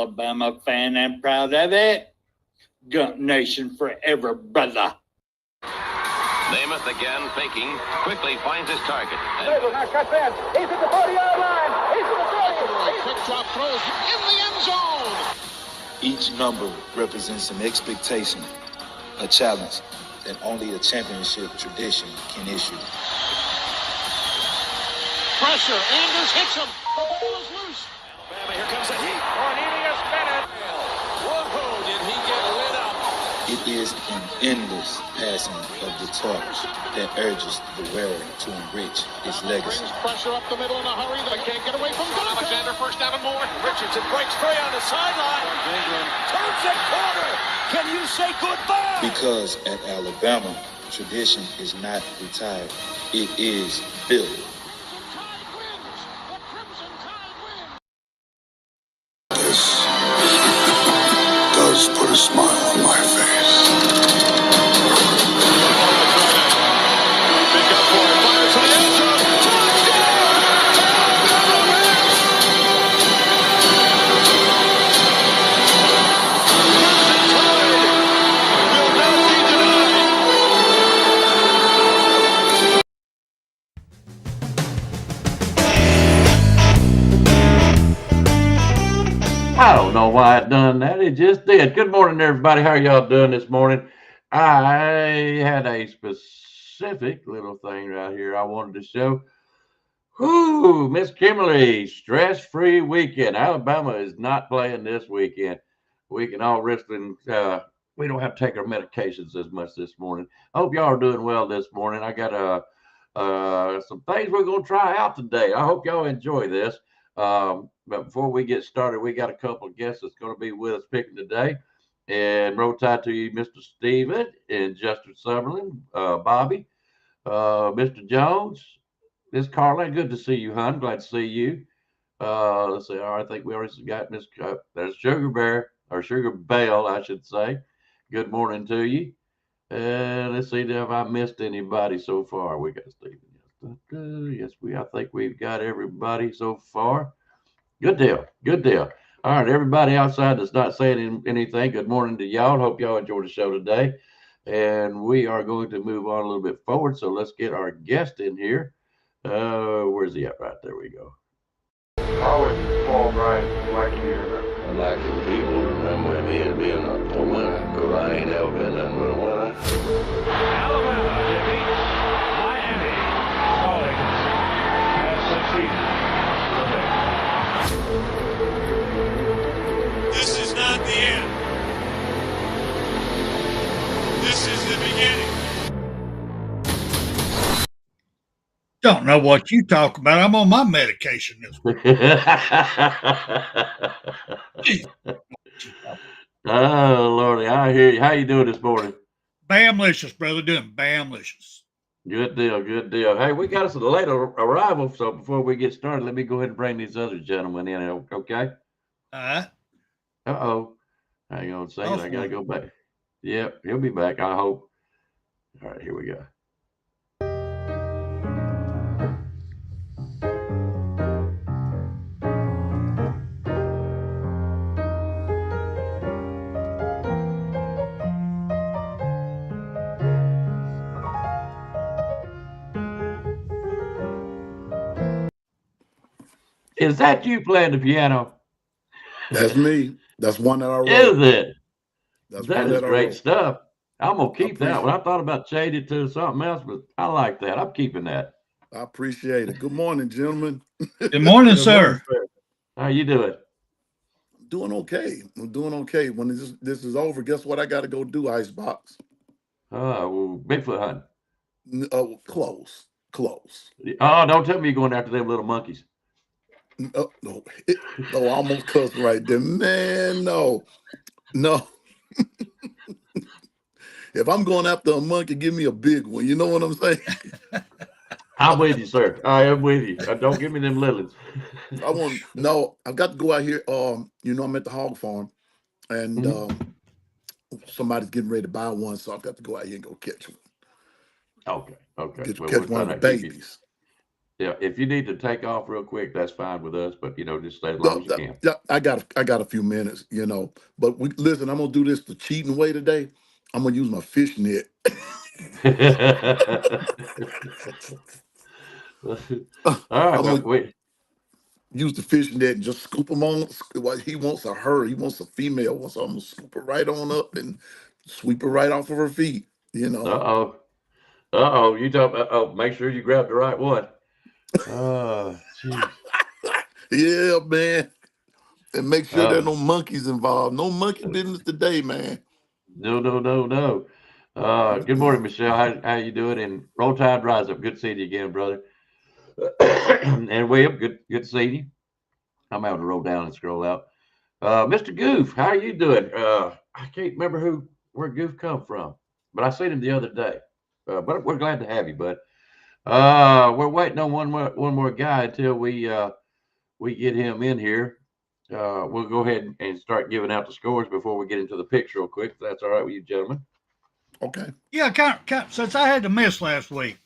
Alabama fan and proud of it. Gump Nation forever, brother. Namath again faking, quickly finds his target. Now cuts in. He's at the 40-yard line. He's at the 30. Quick drop throws in the end zone. Each number represents an expectation, a challenge that only a championship tradition can issue. Pressure. Anders hits him. The ball is loose. Alabama, here comes the heat. Cornelius Bennett. Whoa, did he get lit up? It is an endless passing of the torch that urges the wearer to enrich his legacy. Brings pressure up the middle in a hurry. They can't get away from Alexander. First down and more. Richardson breaks free on the sideline. Turns the corner. Can you say goodbye? Because at Alabama, tradition is not retired. It is built. This does put a smile on my face. Big up for it. Fires to the end zone. I don't know why it done that. It just did. Good morning, everybody. How are y'all doing this morning? I had a specific little thing right here I wanted to show. Whoo, Miss Kimberly, stress-free weekend. Alabama is not playing this weekend. We can all rest and we don't have to take our medications as much this morning. I hope y'all are doing well this morning. I got some things we're going to try out today. I hope y'all enjoy this. But before we get started, we got a couple of guests that's going to be with us picking today. And roll tide to you, Mr. Steven and Justin Summerlin, Bobby, Mr. Jones, Miss Carla. Good to see you, hon. Glad to see you. Let's see. All right, I think we already got Miss. There's Sugar Bear, or Sugar Bell, I should say. Good morning to you. Let's see if I missed anybody so far. We got Steven. Yes, I think we've got everybody so far. Good deal. Good deal. All right, everybody outside that's not saying anything, good morning to y'all. Hope y'all enjoyed the show today. And we are going to move on a little bit forward. So let's get our guest in here. Where's he at? Right there we go. Always small Brian like you hear I like the people remember me as being a winner, because I ain't never been nothing but a winner. Alabama defeats Miami. Colleagues has succeeded. This is not the end. This is the beginning. Don't know what you talk about. I'm on my medication this week. Oh, Lordy, I hear you. How you doing this morning? Bamlicious, brother. Doing bamlicious. Good deal. Good deal. Hey, we got us a late arrival. So before we get started, let me go ahead and bring these other gentlemen in. Okay? Uh-oh. Hang on a second. I got to go back. Yep, he'll be back, I hope. All right, here we go. Is that you playing the piano? That's me. That's one that I wrote. Is it? That's that one is that great I stuff. I'm going to keep that one. I thought about changing it to something else, but I like that. I'm keeping that. I appreciate it. Good morning, gentlemen. Good morning, sir. How you doing? Doing okay. I'm doing okay. When this is over, guess what I got to go do, Icebox? Well, Bigfoot hunting. Close. Oh, don't tell me you're going after them little monkeys. No, I almost cussed right there. Man, no. If I'm going after a monkey, give me a big one. You know what I'm saying? I'm with you, sir. I am with you. Don't give me them little ones. I've got to go out here. I'm at the hog farm, and somebody's getting ready to buy one, so I've got to go out here and go catch one. Okay. Catch one of the babies. Yeah, if you need to take off real quick, that's fine with us. But just stay as long as you can. Yeah, I got a few minutes, But listen, I'm gonna do this the cheating way today. I'm gonna use my fishnet. All right, I'm well, gonna wait. use the fishnet and just scoop them on. What he wants a her, he wants a female, so I'm gonna scoop her right on up and sweep her right off of her feet. Uh-oh. Uh-oh. You talk about, make sure you grab the right one. Oh, jeez. Yeah, man. And make sure there are Oh. no monkeys involved. No monkey business today, man. No. Good morning, Michelle. How you doing? And roll tide, rise up. Good seeing you again, brother. And William, good seeing you. I'm able to roll down and scroll out. Mr. Goof, how are you doing? I can't remember where Goof come from, but I seen him the other day. But we're glad to have you, bud. We're waiting on one more guy until we get him in here. We'll go ahead and start giving out the scores before we get into the picks real quick. If that's all right with you, gentlemen. Okay. Yeah, kind of, since I had to miss last week,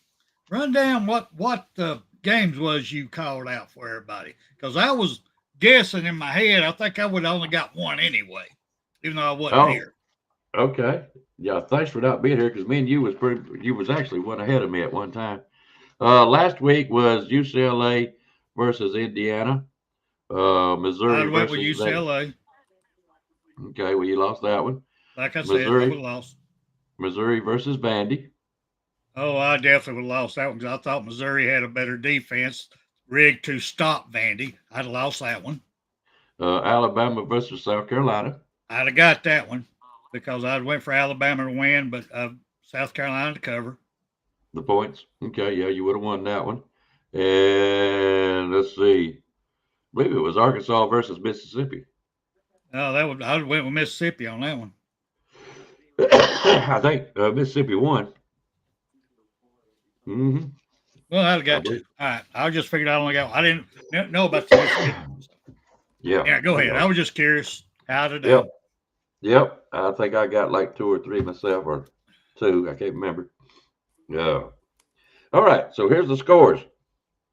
run down what the games was you called out for everybody. Because I was guessing in my head, I think I would have only got one anyway, even though I wasn't here. Okay. Yeah, thanks for not being here because me and you was actually one ahead of me at one time. Last week was UCLA versus Indiana. Missouri I went with versus UCLA. Okay, well, you lost that one. Like I said, I would have lost. Missouri versus Vandy. Oh, I definitely would have lost that one because I thought Missouri had a better defense rigged to stop Vandy. I'd have lost that one. Alabama versus South Carolina. I'd have got that one because I went for Alabama to win, but South Carolina to cover. The points. Okay, yeah, you would have won that one. And let's see. I believe it was Arkansas versus Mississippi. Oh, I would have went with Mississippi on that one. I think Mississippi won. Mm-hmm. Well, I'd have got two. All right. I just figured I only got one. I didn't know about the Mississippi. Yeah. Yeah, go ahead. I was just curious how to do. Yep. I think I got like 2 or 3 myself, or 2. I can't remember. Yeah. All right. So here's the scores.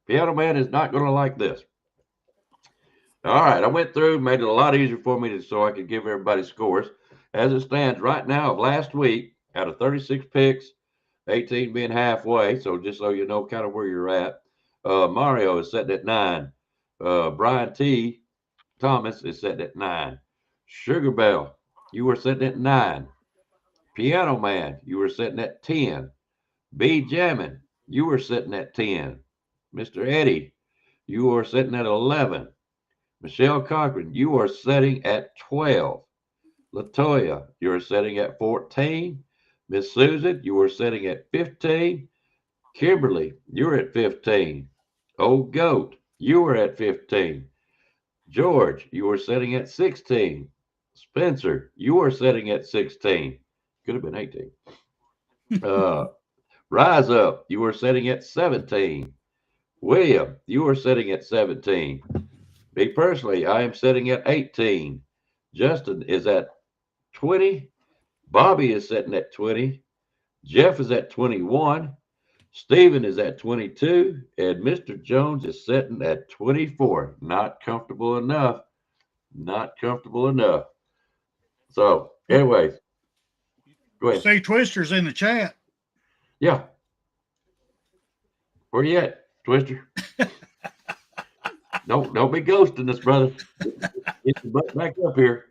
Piano Man is not going to like this. All right. I went through, made it a lot easier for me so I could give everybody scores. As it stands right now of last week, out of 36 picks, 18 being halfway. So just so you know kind of where you're at. Mario is sitting at 9. Brian T. Thomas is sitting at 9. Sugar Bell, you were sitting at 9. Piano Man, you were sitting at 10. B Jammin, you were sitting at 10. Mr. Eddie, you were sitting at 11. Michelle Cochran, you are sitting at 12. Latoya, you are sitting at 14. Miss Susan, you were sitting at 15. Kimberly, you're at 15. Old Goat, you were at 15. George, you were sitting at 16. Spencer, you were sitting at 16. Could have been 18. Rise Up, you were sitting at 17. William, you were sitting at 17. Me personally, I am sitting at 18. Justin is at 20. Bobby is sitting at 20. Jeff is at 21. Stephen is at 22. And Mr. Jones is sitting at 24. Not comfortable enough. Not comfortable enough. So, anyways, go ahead. See, Twister's in the chat. Yeah. Where you at, Twister? Don't be ghosting us, brother. Get your butt back up here.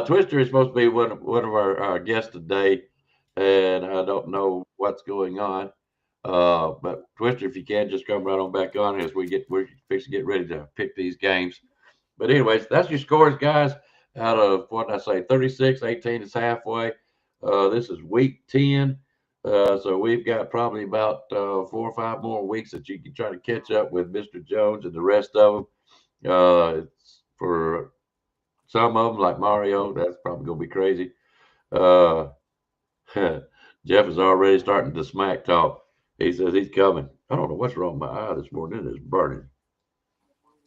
Twister is supposed to be one of our guests today, and I don't know what's going on. But Twister, if you can, just come right on back on as we're fixing to get ready to pick these games. But anyways, that's your scores, guys. Out of what did I say, 36, 18 is halfway. This is week 10. So we've got probably about 4 or 5 more weeks that you can try to catch up with Mr. Jones and the rest of them. It's for some of them, like Mario, that's probably going to be crazy. Jeff is already starting to smack talk. He says he's coming. I don't know what's wrong with my eye this morning. It is burning.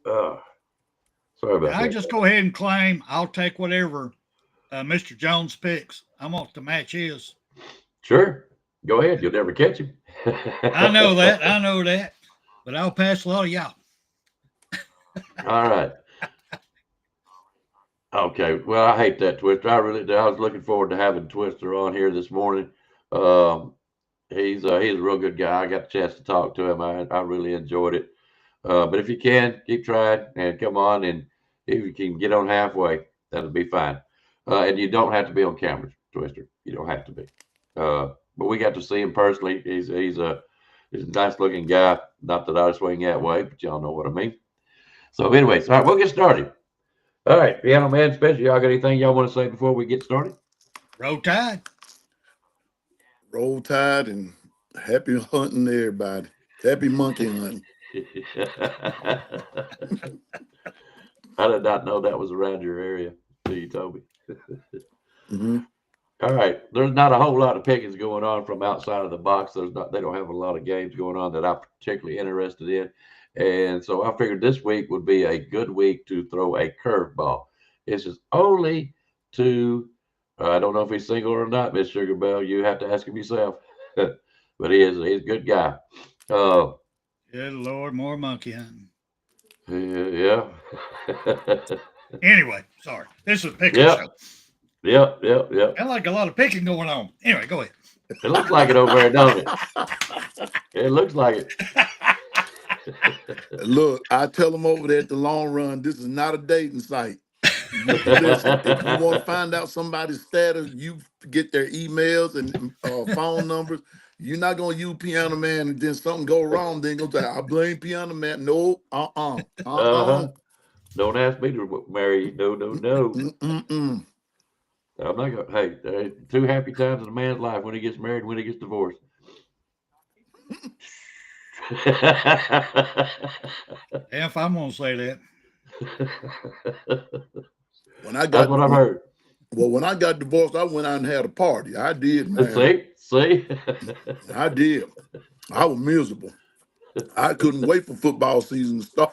Sorry about that. I just go ahead and claim I'll take whatever Mr. Jones picks. I want to match his. Sure. Go ahead. You'll never catch him. I know that. I know that. But I'll pass a lot of y'all. All right. Okay. Well, I hate that, Twister. I really do. I was looking forward to having Twister on here this morning. He's a real good guy. I got a chance to talk to him. I really enjoyed it. But if you can, keep trying and come on. And if you can get on halfway, that'll be fine. And you don't have to be on camera, Twister. You don't have to be. But we got to see him personally. He's a nice looking guy. Not that I swing that way, but y'all know what I mean. So, anyways, all right, we'll get started. All right, Piano Man Special, y'all got anything y'all want to say before we get started? Roll Tide. Roll Tide and happy hunting to everybody. Happy monkey hunting. I did not know that was around your area until you told me. Mm-hmm. All right, there's not a whole lot of pickings going on from outside of the box. They don't have a lot of games going on that I'm particularly interested in. And so I figured this week would be a good week to throw a curveball. This is only to, I don't know if he's single or not, Miss Sugar Bell. You have to ask him yourself. But he's a good guy. Good Lord, more monkey hunting. Yeah. Anyway, sorry. This is a Pic'Em Show. Yep. I like a lot of picking going on. Anyway, go ahead. It looks like it over there, don't it? It looks like it. Look, I tell them over there at the Long Run, this is not a dating site. Listen, if you want to find out somebody's status, you get their emails and phone numbers. You're not going to use Piano Man and then something go wrong. Then go say, I blame Piano Man. No, Don't ask me to marry you. No. Mm-mm. I'm not going. Hey, there are two happy times in a man's life: when he gets married, and when he gets divorced. If I'm gonna say that. That's what I've heard. Well, when I got divorced, I went out and had a party. I did, man. See? I did. I was miserable. I couldn't wait for football season to start.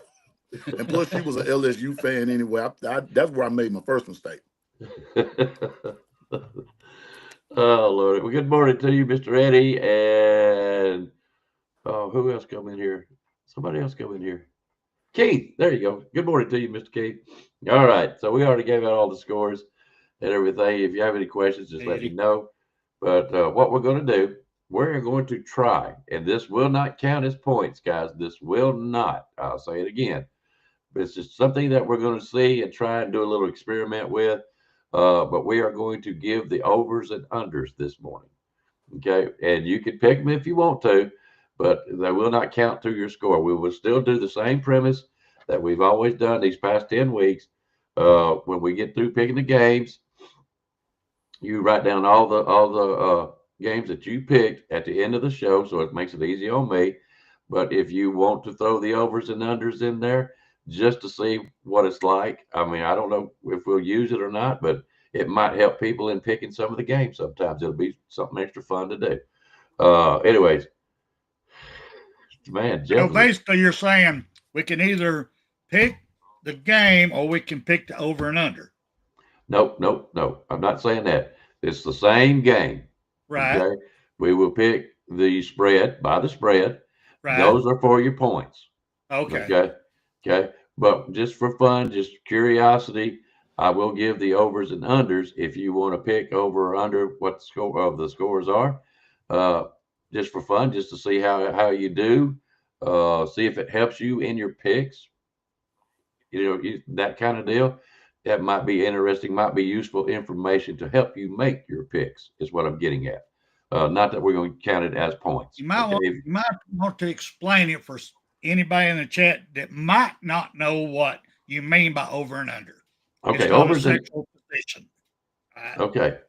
And plus, she was an LSU fan anyway. That's where I made my first mistake. Oh, Lord. Well, good morning to you, Mr. Eddie. And who else come in here? Somebody else come in here. Keith, there you go. Good morning to you, Mr. Keith. All right. So we already gave out all the scores and everything. If you have any questions, just let me know. But what we're going to do, we're going to try, and this will not count as points, guys. This will not. I'll say it again. But it's just something that we're going to see and try and do a little experiment with. But we are going to give the overs and unders this morning. Okay. And you can pick them if you want to, but they will not count to your score. We will still do the same premise that we've always done these past 10 weeks. When we get through picking the games, you write down all the games that you picked at the end of the show, so it makes it easy on me. But if you want to throw the overs and unders in there just to see what it's like, I mean, I don't know if we'll use it or not, but it might help people in picking some of the games. Sometimes it'll be something extra fun to do. Anyways, man, so basically you're saying we can either pick the game or we can pick the over and under. No. I'm not saying that. It's the same game. Right. Okay? We will pick the spread by the spread. Right. Those are for your points. Okay. Okay. But just for fun, just curiosity, I will give the overs and unders if you want to pick over or under what the score of the scores are. Just for fun, just to see how you do. See if it helps you in your picks. That kind of deal. That might be interesting, might be useful information to help you make your picks, is what I'm getting at. Not that we're going to count it as points. You might want to explain it for anybody in the chat that might not know what you mean by over and under. Okay, over and position. Right. Okay,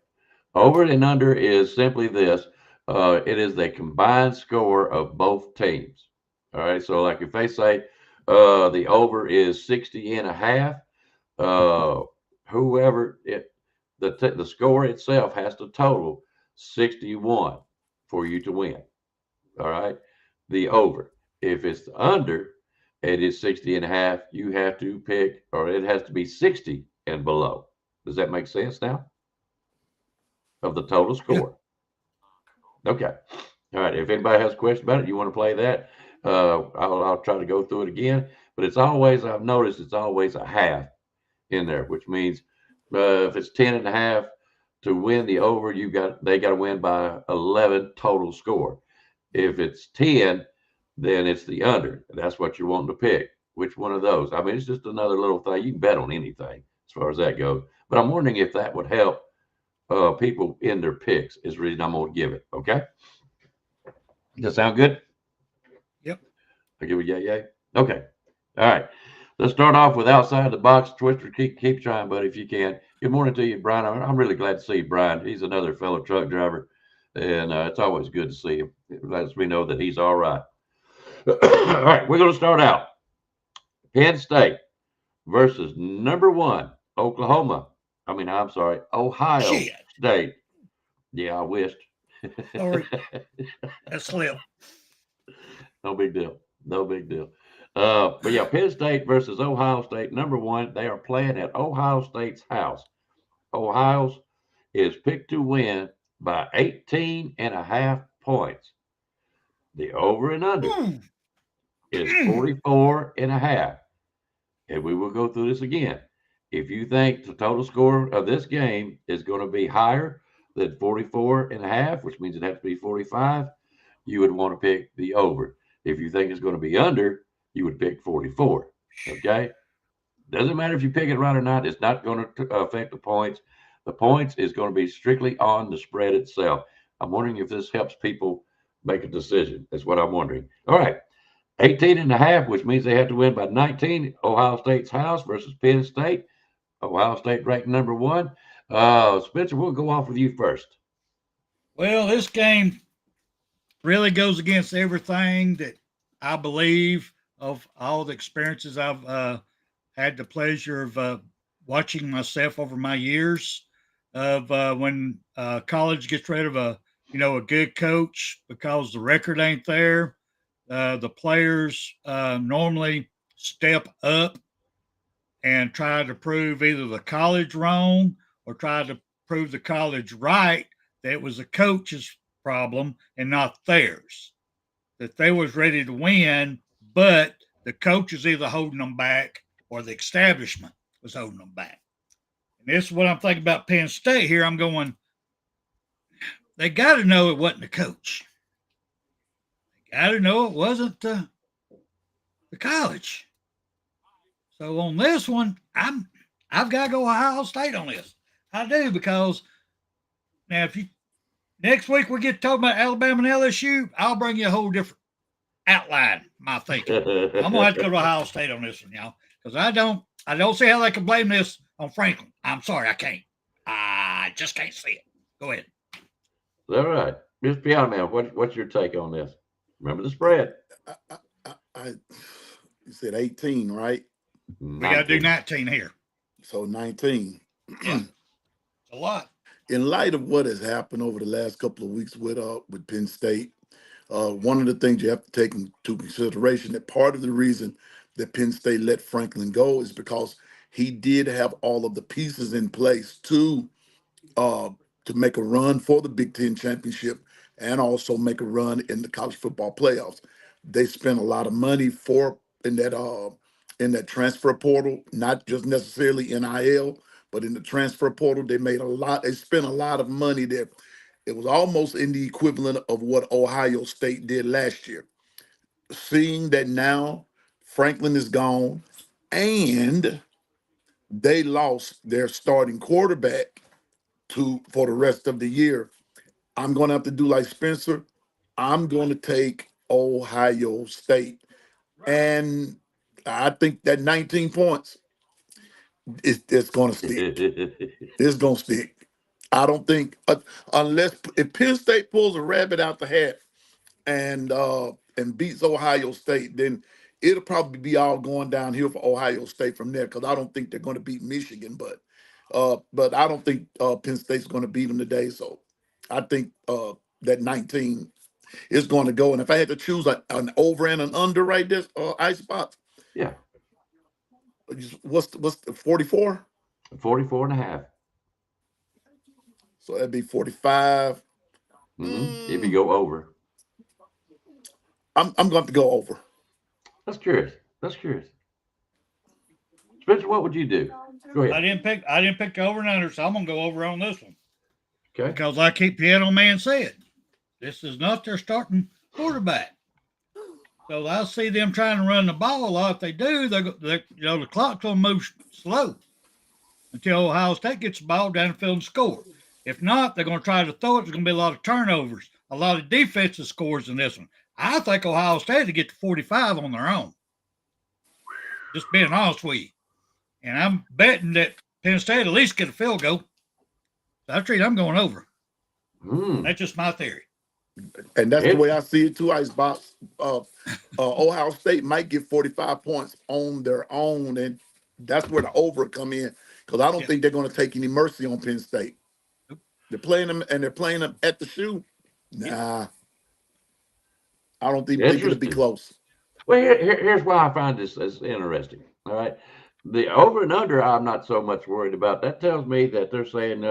over and under is simply this. It is the combined score of both teams. All right, so like if they say the over is 60.5. Whoever the score itself has to total 61 for you to win. All right. The over. If it's the under, it is 60.5. You have to pick, or it has to be 60 and below. Does that make sense now? Of the total score. Yeah. Okay. All right. If anybody has a question about it, you want to play that, I'll try to go through it again. But it's always, I've noticed it's always a half in there, which means if it's 10.5 to win the over, they got to win by 11 total score. If it's 10, then it's the under. That's what you're wanting to pick. Which one of those? I mean, it's just another little thing. You can bet on anything as far as that goes. But I'm wondering if that would help people in their picks is the reason I'm going to give it. Okay. Does that sound good? Yep. I give it yay. Okay. All right. Let's start off with outside the box. Twister, keep trying, buddy, if you can. Good morning to you, Brian. I'm really glad to see you, Brian. He's another fellow truck driver, and it's always good to see him. It lets me know that he's all right. All right, we're going to start out. Penn State versus number 1, Ohio State. Yeah, I wished. Sorry. That's slip. No big deal. But yeah, Penn State versus Ohio State, number 1. They are playing at Ohio State's house. Ohio's is picked to win by 18.5 points. The over and under is 44.5. And we will go through this again. If you think the total score of this game is going to be higher than 44.5, which means it has to be 45, you would want to pick the over. If you think it's going to be under, you would pick 44. Okay? Doesn't matter if you pick it right or not. It's not going to affect the points. The points is going to be strictly on the spread itself. I'm wondering if this helps people make a decision. That's what I'm wondering. All right. 18.5, which means they have to win by 19. Ohio State's house versus Penn State. Ohio State ranked number 1. Spencer, we'll go off with you first. Well, this game really goes against everything that I believe of all the experiences I've had the pleasure of watching myself over my years of when college gets rid of a good coach because the record ain't there. The players normally step up and try to prove either the college wrong or try to prove the college right, that it was the coach's problem and not theirs. That they was ready to win, but the coach is either holding them back or the establishment was holding them back. And this is what I'm thinking about Penn State here. I'm going, they got to know it wasn't the coach. They got to know it wasn't the college. So on this one, I've got to go Ohio State on this. I do, because now if you next week we get talking about Alabama and LSU, I'll bring you a whole different outline, my thinking. I'm gonna have to go to Ohio State on this one, y'all, because I don't see how they can blame this on Franklin. I'm sorry, I can't. I just can't see it. Go ahead. All right, Mr. Piano Man, what's your take on this? Remember the spread. You said 18, right? We got to do 19 here. So 19. Yeah. A lot. In light of what has happened over the last couple of weeks with Penn State, one of the things you have to take into consideration that part of the reason that Penn State let Franklin go is because he did have all of the pieces in place to make a run for the Big Ten championship and also make a run in the college football playoffs. They spent a lot of money in that transfer portal, not just necessarily NIL, but in the transfer portal. They spent a lot of money there. It was almost in the equivalent of what Ohio State did last year. Seeing that now Franklin is gone and they lost their starting quarterback for the rest of the year, I'm going to have to do like Spencer. I'm going to take Ohio State. And I think that 19 points, it's going to stick. It's going to stick. I don't think, if Penn State pulls a rabbit out the hat and beats Ohio State, then it'll probably be all going downhill for Ohio State from there, because I don't think they're going to beat Michigan, but I don't think Penn State's going to beat them today. So I think that 19 is going to go. And if I had to choose an over and an under right there, Icebox. Yeah. What's the 44? 44.5. So that'd be 45. If you go over. I'm going to have to go over. That's curious. Spencer, what would you do? Go ahead. I didn't pick the over and under, so I'm gonna go over on this one. Okay. Because like Piano Man said, this is not their starting quarterback. So I'll see them trying to run the ball a lot. If they do, the clock's gonna move slow until Ohio State gets the ball down the field and score. If not, they're gonna try to throw it. There's gonna be a lot of turnovers, a lot of defensive scores in this one. I think Ohio State to get to 45 on their own. Just being honest with you. And I'm betting that Penn State at least get a field goal. I'm going over. That's just my theory. And that's the way I see it too, Icebox. Ohio State might get 45 points on their own, and that's where the over come in. Because I don't think they're going to take any mercy on Penn State. Nope. They're playing them at the shoe. Nah. I don't think it'll be close. Well, here's why I find this as interesting. All right. The over and under, I'm not so much worried about. That tells me that they're saying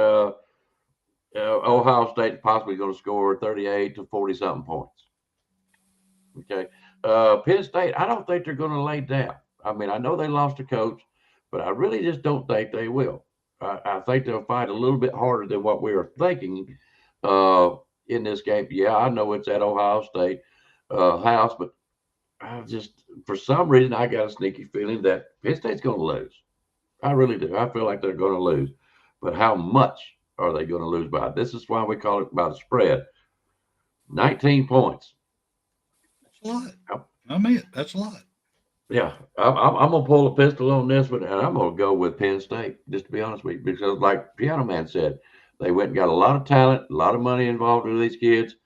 Ohio State possibly going to score 38 to 40-something points. Okay. Penn State, I don't think they're going to lay down. I mean, I know they lost a coach, but I really just don't think they will. I think they'll fight a little bit harder than what we were thinking in this game. Yeah, I know it's at Ohio State house, but I just, for some reason, I got a sneaky feeling that Penn State's going to lose. I really do. I feel like they're going to lose. But how much are they going to lose by? This is why we call it by the spread. 19 points. That's a lot. I mean, that's a lot. Yeah, I'm going to pull a pistol on this one, and I'm going to go with Penn State, just to be honest with you, because like Piano Man said, they went and got a lot of talent, a lot of money involved with these kids,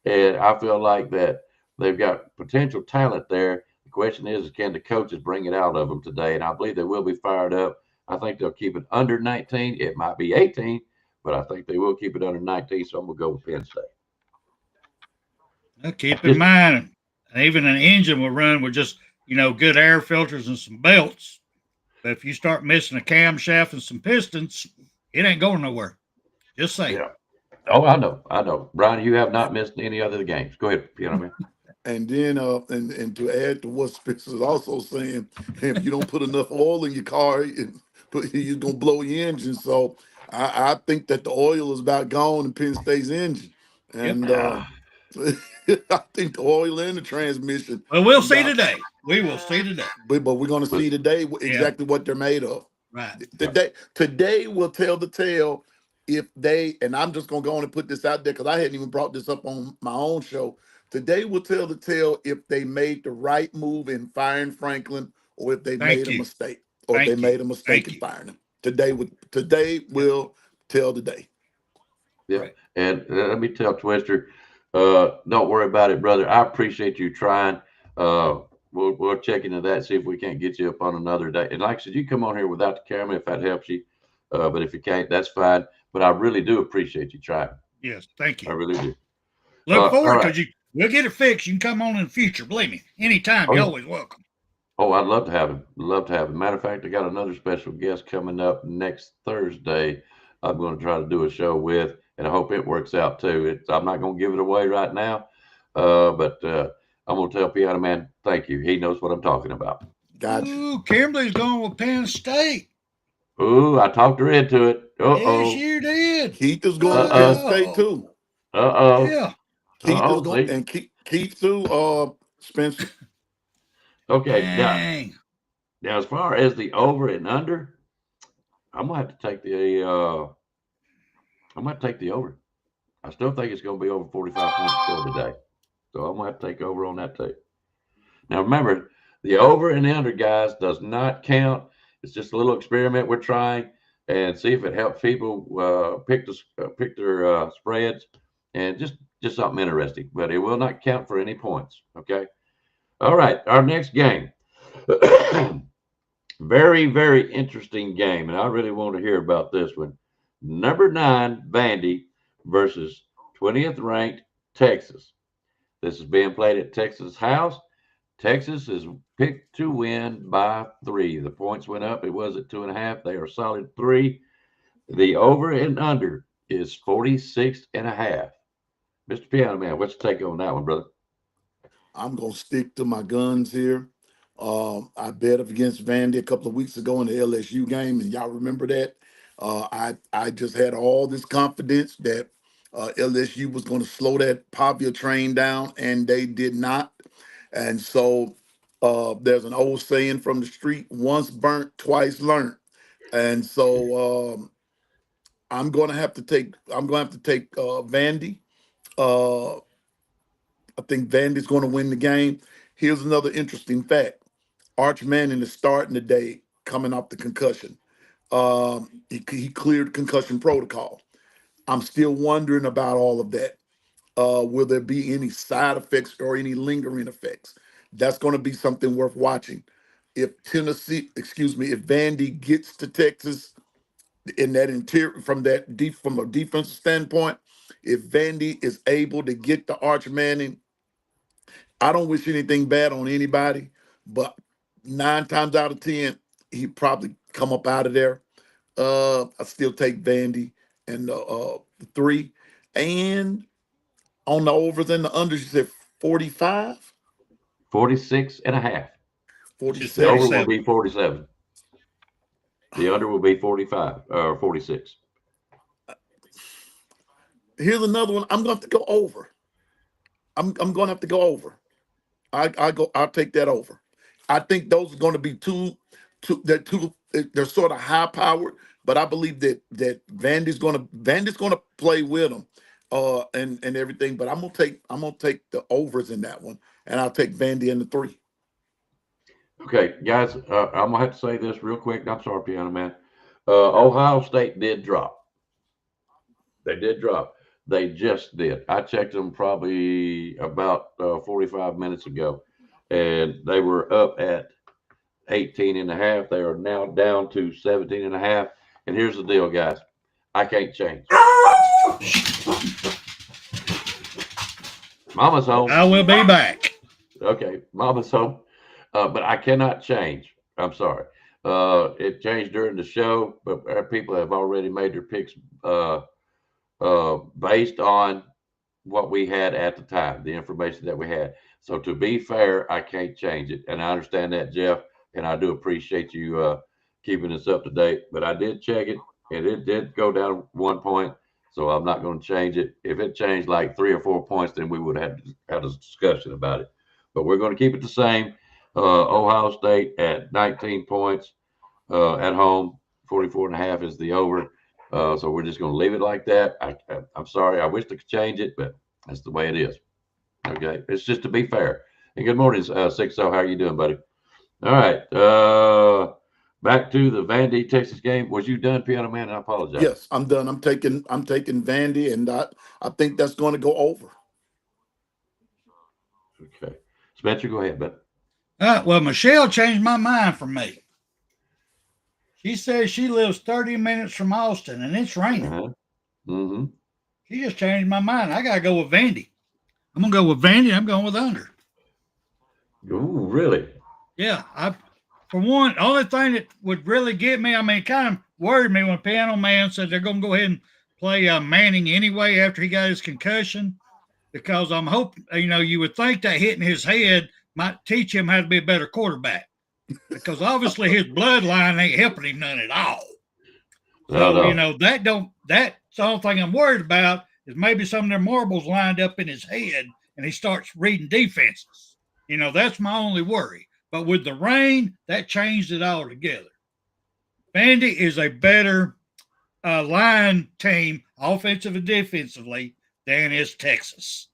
and I feel like that they've got potential talent there. The question is, can the coaches bring it out of them today? And I believe they will be fired up. I think they'll keep it under 19. It might be 18, but I think they will keep it under 19, so I'm going to go with Penn State. Now keep in mind, even an engine will run with just, good air filters and some belts. But if you start missing a camshaft and some pistons, it ain't going nowhere. Just saying. Yeah. Oh, I know. Brian, you have not missed any other games. Go ahead, Piano Man. And then, and to add to what Spencer's also saying, if you don't put enough oil in your car, you're going to blow your engine. So I think that the oil is about gone in Penn State's engine. And I think the oil and the transmission. Well, we'll see today. We will see today. But we're going to see today exactly what they're made of. Right. Today will tell the tale if they, and I'm just going to go on and put this out there because I hadn't even brought this up on my own show. Today will tell the tale if they made the right move in firing Franklin or if they made a mistake. Or if they made a mistake in firing him. Today will tell the day. Yeah. Right. And let me tell Twister, don't worry about it, brother. I appreciate you trying. We'll check into that, see if we can't get you up on another day. And like I said, you come on here without the camera if that helps you. But if you can't, that's fine. But I really do appreciate you trying. Yes, thank you. I really do. Look forward because we'll get it fixed. You can come on in the future. Believe me, anytime. You're always welcome. Oh, I'd love to have him. Matter of fact, I got another special guest coming up next Thursday. I'm going to try to do a show with, and I hope it works out too. I'm not going to give it away right now, but I'm going to tell Piano Man, thank you. He knows what I'm talking about. Gotcha. Ooh, Kimberly's going with Penn State. Ooh, I talked her into it. Yes, you did. Keith is going to Penn State too. Yeah. Keith is going, and Keith too. Spencer. Okay. Now, as far as the over and under, I'm gonna have to take the over. I still think it's gonna be over 45 points still today, so I'm gonna have to take over on that too. Now, remember, the over and the under, guys, does not count. It's just a little experiment we're trying and see if it helps people pick their spreads and just something interesting. But it will not count for any points. Okay. All right. Our next game. Very, very interesting game, and I really want to hear about this one. Number 9 Vandy versus 20th ranked Texas. This is being played at Texas House. Texas is picked to win by 3. The points went up. It was at 2.5. They are solid 3. The over and under is 46.5. Mr. Piano Man, what's your take on that one, brother? I'm going to stick to my guns here. I bet against Vandy a couple of weeks ago in the LSU game, and y'all remember that. I just had all this confidence that LSU was going to slow that Pavia train down, and they did not. And so there's an old saying from the street: once burnt, twice learned. And so I'm going to have to take. I'm going to have to take Vandy. I think Vandy's going to win the game. Here's another interesting fact: Arch Manning is starting today, coming off the concussion. He cleared concussion protocol. I'm still wondering about all of that. Will there be any side effects or any lingering effects? That's going to be something worth watching. If if Vandy gets to Texas in that interior from a defensive standpoint, if Vandy is able to get the Arch Manning, I don't wish anything bad on anybody, but 9 times out of 10, he'd probably come up out of there. I still take Vandy and the 3. And on the overs and the unders, you said 45? 46 and a half. 47. The over will be 47. The under will be 45 or 46. Here's another one. I'm going to have to go over. I'm going to have to go over. I'll take that over. I think those are going to be they're sort of high powered, but I believe that Vandy's going to play with them and everything. But I'm gonna take the overs in that one, and I'll take Vandy in the 3. Okay, guys, I'm gonna have to say this real quick. I'm sorry, Piano Man. Ohio State did drop. They did drop. They just did. I checked them probably about 45 minutes ago, and they were up at 18 and a half. They are now down to 17 and a half. And here's the deal, guys. I can't change. Mama's home. I will be back. Okay, Mama's home. But I cannot change. I'm sorry. It changed during the show, but our people have already made their picks based on what we had at the time, the information that we had. So to be fair, I can't change it. And I understand that, Jeff, and I do appreciate you keeping us up to date. But I did check it, and it did go down 1 point. So I'm not going to change it. If it changed like 3 or 4 points, then we would have had a discussion about it. But we're going to keep it the same. Ohio State at 19 points at home, 44 and a half is the over. So we're just going to leave it like that. I'm sorry. I wish I could change it, but that's the way it is. Okay. It's just to be fair. And good morning, 60. How are you doing, buddy? All right. Back to the Vandy Texas game. Was you done, Piano Man? I apologize. Yes, I'm done. I'm taking Vandy, and I think that's going to go over. Okay. Spencer, go ahead, bud. Well, Michelle changed my mind for me. She says she lives 30 minutes from Austin, and it's raining. Mm-hmm. She just changed my mind. I got to go with Vandy. I'm going to go with Vandy. I'm going with under. Ooh, really? Yeah. For one, the only thing that would really get me, it kind of worried me when Piano Man said they're going to go ahead and play Manning anyway after he got his concussion, because I'm hoping, you would think that hitting his head might teach him how to be a better quarterback, because obviously his bloodline ain't helping him none at all. So, that's the only thing I'm worried about is maybe some of their marbles lined up in his head and he starts reading defenses. That's my only worry. But with the rain, that changed it all together. Vandy is a better line team, offensive and defensively, than is Texas.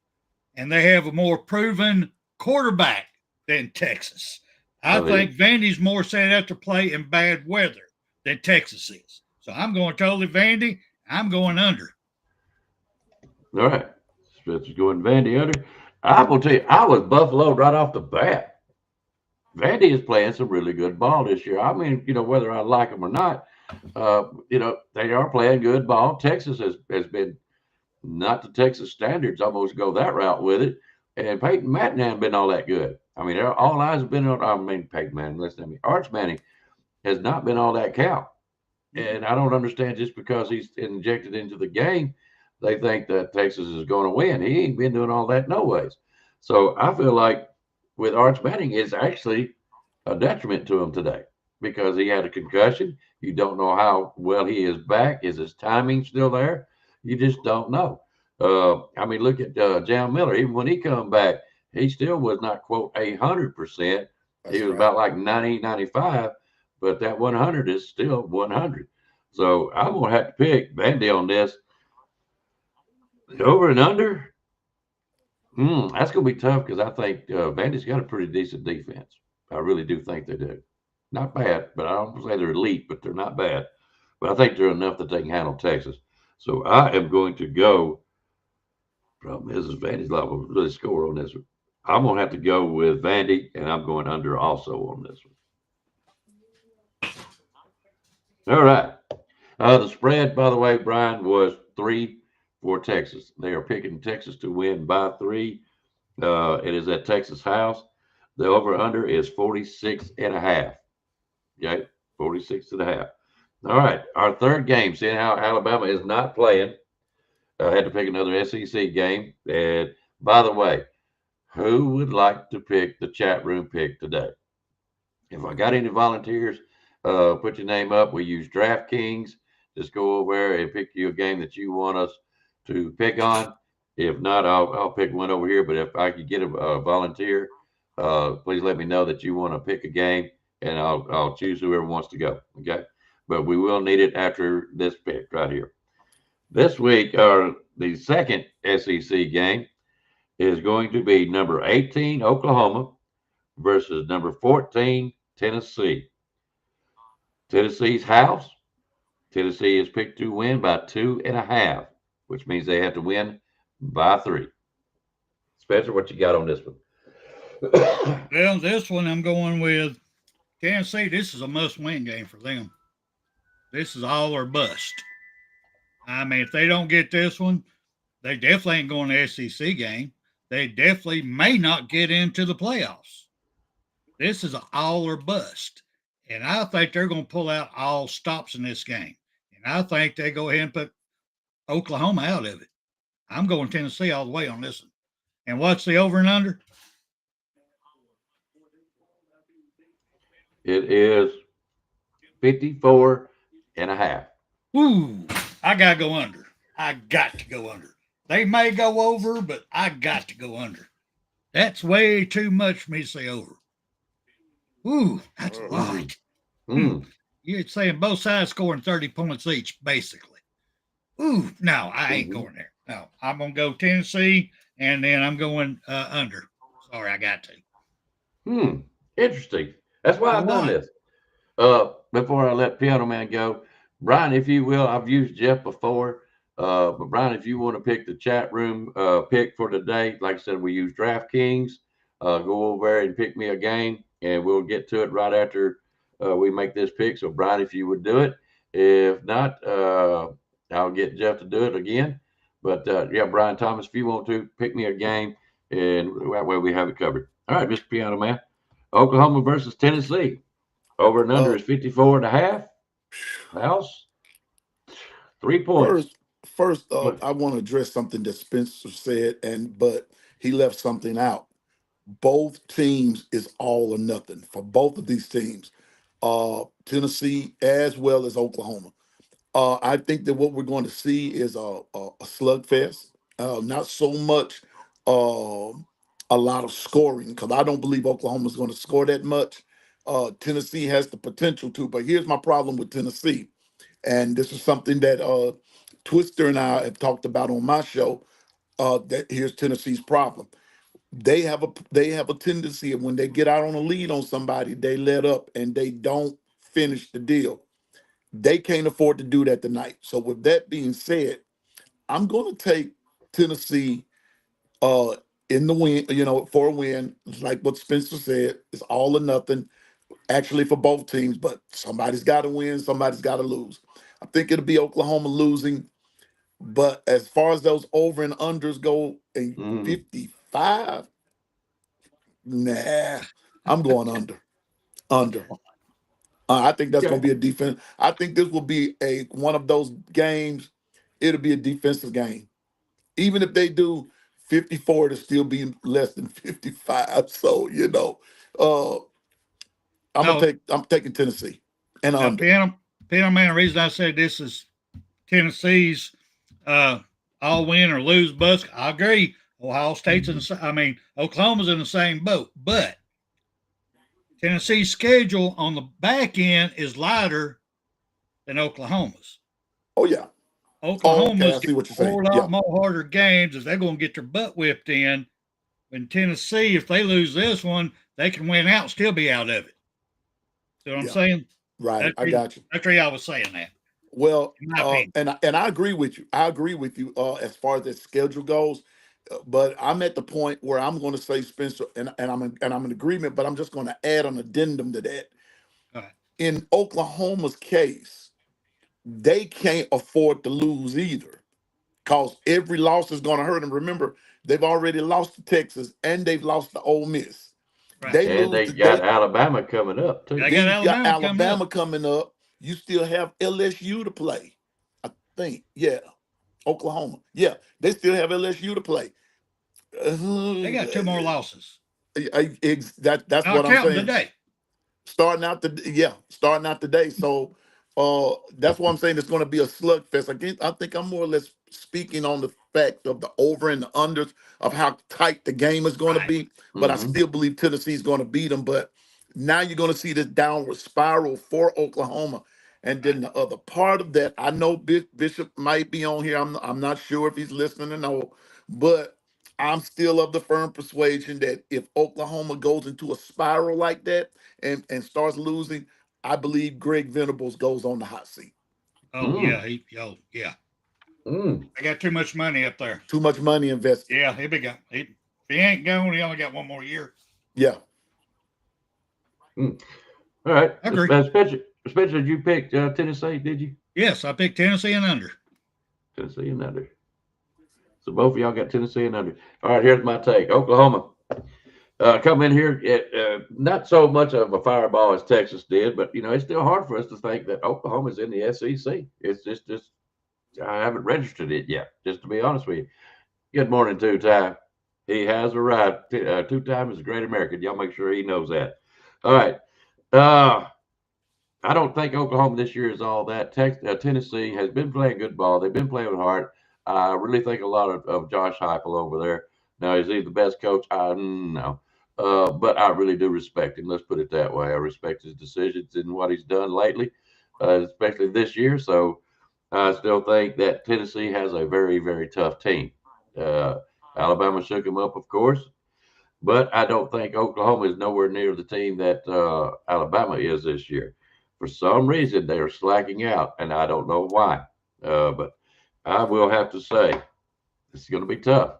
And they have a more proven quarterback than Texas. I think Vandy's more set up to play in bad weather than Texas is. So I'm going totally Vandy. I'm going under. All right. Spencer's going Vandy under. I will tell you, I was Buffalo right off the bat. Vandy is playing some really good ball this year. I mean, whether I like them or not, they are playing good ball. Texas has been not the Texas standards, almost go that route with it. And Peyton Manning hasn't been all that good. I mean, all eyes have been on, Peyton Manning, listen to me. Arch Manning has not been all that count. And I don't understand, just because he's injected into the game, they think that Texas is going to win. He ain't been doing all that no ways. So I feel like with Arch Manning, it's actually a detriment to him today because he had a concussion. You don't know how well he is back. Is his timing still there? You just don't know. I mean, look at Jam Miller. Even when he come back, he still was not, quote, 100%. He was about like 90, 95, but that 100 is still 100. So I'm going to have to pick Vandy on this. The over and under, that's going to be tough because I think Vandy's got a pretty decent defense. I really do think they do. Not bad, but I don't say they're elite, but they're not bad. But I think they're enough that they can handle Texas. So I am going to go. Problem is Vandy's not going to really score on this one. I'm going to have to go with Vandy, and I'm going under also on this one. All right. The spread, by the way, Brian, was 3 for Texas. They are picking Texas to win by 3. It is at Texas House. The over-under is 46.5. Okay, 46.5. All right, our third game, seeing how Alabama is not playing, I had to pick another SEC game. And by the way, who would like to pick the chat room pick today? If I got any volunteers, put your name up. We use DraftKings. Just go over there and pick you a game that you want us to pick on. If not, I'll pick one over here. But if I could get a volunteer, please let me know that you want to pick a game, and I'll choose whoever wants to go. Okay, but we will need it after this pick right here. This week, the second SEC game is going to be number 18 Oklahoma versus number 14 Tennessee. Tennessee's house. Tennessee is picked to win by 2.5, which means they have to win by 3. Spencer, what you got on this one? Well, this one I'm going with Tennessee. This is a must-win game for them. This is all or bust. I mean, if they don't get this one, they definitely ain't going to the SEC game. They definitely may not get into the playoffs. This is an all or bust. And I think they're going to pull out all stops in this game. And I think they go ahead and put Oklahoma out of it. I'm going Tennessee all the way on this one. And what's the over and under? It is 54.5. Ooh, I got to go under. I got to go under. They may go over, but I got to go under. That's way too much for me to say over. Ooh, that's a lot. You're saying both sides scoring 30 points each, basically. Ooh, no, I ain't going there. No, I'm going to go Tennessee, and then I'm going under. Sorry, I got to. Interesting. That's why I've done this. Before I let Piano Man go, Brian, if you will, I've used Jeff before. But Brian, if you want to pick the chat room pick for today, like I said, we use DraftKings. Go over there and pick me a game, and we'll get to it right after we make this pick. So, Brian, if you would do it. If not, I'll get Jeff to do it again. But, yeah, Brian Thomas, if you want to, pick me a game, and that way we have it covered. All right, Mr. Piano Man. Oklahoma versus Tennessee. Over and under is 54.5. House. 3 points. First, I want to address something that Spencer said, but he left something out. Both teams is all or nothing for both of these teams, Tennessee as well as Oklahoma. I think that what we're going to see is a slugfest, not so much a lot of scoring, because I don't believe Oklahoma is going to score that much. Tennessee has the potential to, but here's my problem with Tennessee. And this is something that Twister and I have talked about on my show. That here's Tennessee's problem. They have a tendency of when they get out on a lead on somebody, they let up and they don't finish the deal. They can't afford to do that tonight. So with that being said, I'm going to take Tennessee in the win, for a win. Like what Spencer said, it's all or nothing. Actually, for both teams, but somebody's got to win, somebody's got to lose. I think it'll be Oklahoma losing, but as far as those over and unders go, 55, nah, I'm going under. Under. I think that's going to be a defense. I think this will be one of those games. It'll be a defensive game. Even if they do 54 to still be less than 55. So, I'm taking Tennessee and Now, under. Pickem, man, the reason I said this is Tennessee's all win or lose bust. I agree. Ohio State's Oklahoma's in the same boat, but Tennessee's schedule on the back end is lighter than Oklahoma's. Oh, yeah. Oklahoma's I see what you're saying. a lot more harder games as they're going to get their butt whipped in. In Tennessee, if they lose this one, they can win out and still be out of it. See what I'm saying? Right. I got you. That's why I was saying that. Well, and I agree with you. I agree with you as far as the schedule goes. But I'm at the point where I'm going to say Spencer, and I'm in agreement. But I'm just going to add an addendum to that. Right. In Oklahoma's case, they can't afford to lose either, because every loss is going to hurt them. Remember, they've already lost to Texas and they've lost to Ole Miss. Right. They got Alabama coming up too. They got Alabama coming up. You still have LSU to play, I think. Yeah, Oklahoma. Yeah, they still have LSU to play. They got 2 more losses. That's what I'm saying. Today. Starting out today. So that's what I'm saying. It's going to be a slugfest. I think I'm more or less speaking on the fact of the over and the unders of how tight the game is going to be. But I still believe Tennessee's going to beat them. But now you're going to see this downward spiral for Oklahoma. And then the other part of that, I know Bishop might be on here. I'm not sure if he's listening or no, but I'm still of the firm persuasion that if Oklahoma goes into a spiral like that and starts losing, I believe Greg Venables goes on the hot seat. Oh, yeah. Yeah. I got too much money up there. Too much money invested. Yeah, if he ain't going, he only got 1 more year. Yeah. All right. I agree. Especially you picked Tennessee, did you? Yes, I picked Tennessee and under. Tennessee and under. So both of y'all got Tennessee and under. All right, here's my take. Oklahoma come in here, not so much of a fireball as Texas did, but, it's still hard for us to think that Oklahoma's in the SEC. It's just I haven't registered it yet, just to be honest with you. Good morning, two-time. He has arrived. Two-time is a great American. Y'all make sure he knows that. All right. I don't think Oklahoma this year is all that. Tennessee has been playing good ball. They've been playing hard. I really think a lot of Josh Heupel over there. Now, is he the best coach? No. But I really do respect him. Let's put it that way. I respect his decisions and what he's done lately, especially this year. So I still think that Tennessee has a very, very tough team. Alabama shook him up, of course. But I don't think Oklahoma is nowhere near the team that Alabama is this year. For some reason, they are slacking out, and I don't know why. But I will have to say, it's going to be tough.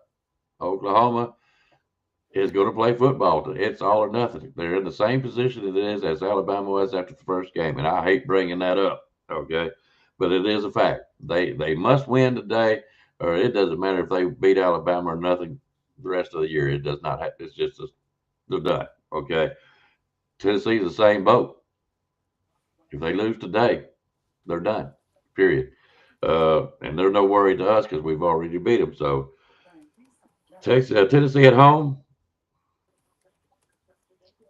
Oklahoma is going to play football. It's all or nothing. They're in the same position it is as Alabama was after the first game, and I hate bringing that up, okay? But it is a fact. They must win today, or it doesn't matter if they beat Alabama or nothing the rest of the year. It does not have. It's just they're done, okay? Tennessee's the same boat. If they lose today, they're done, period. And they're no worry to us because we've already beat them. So Tennessee at home,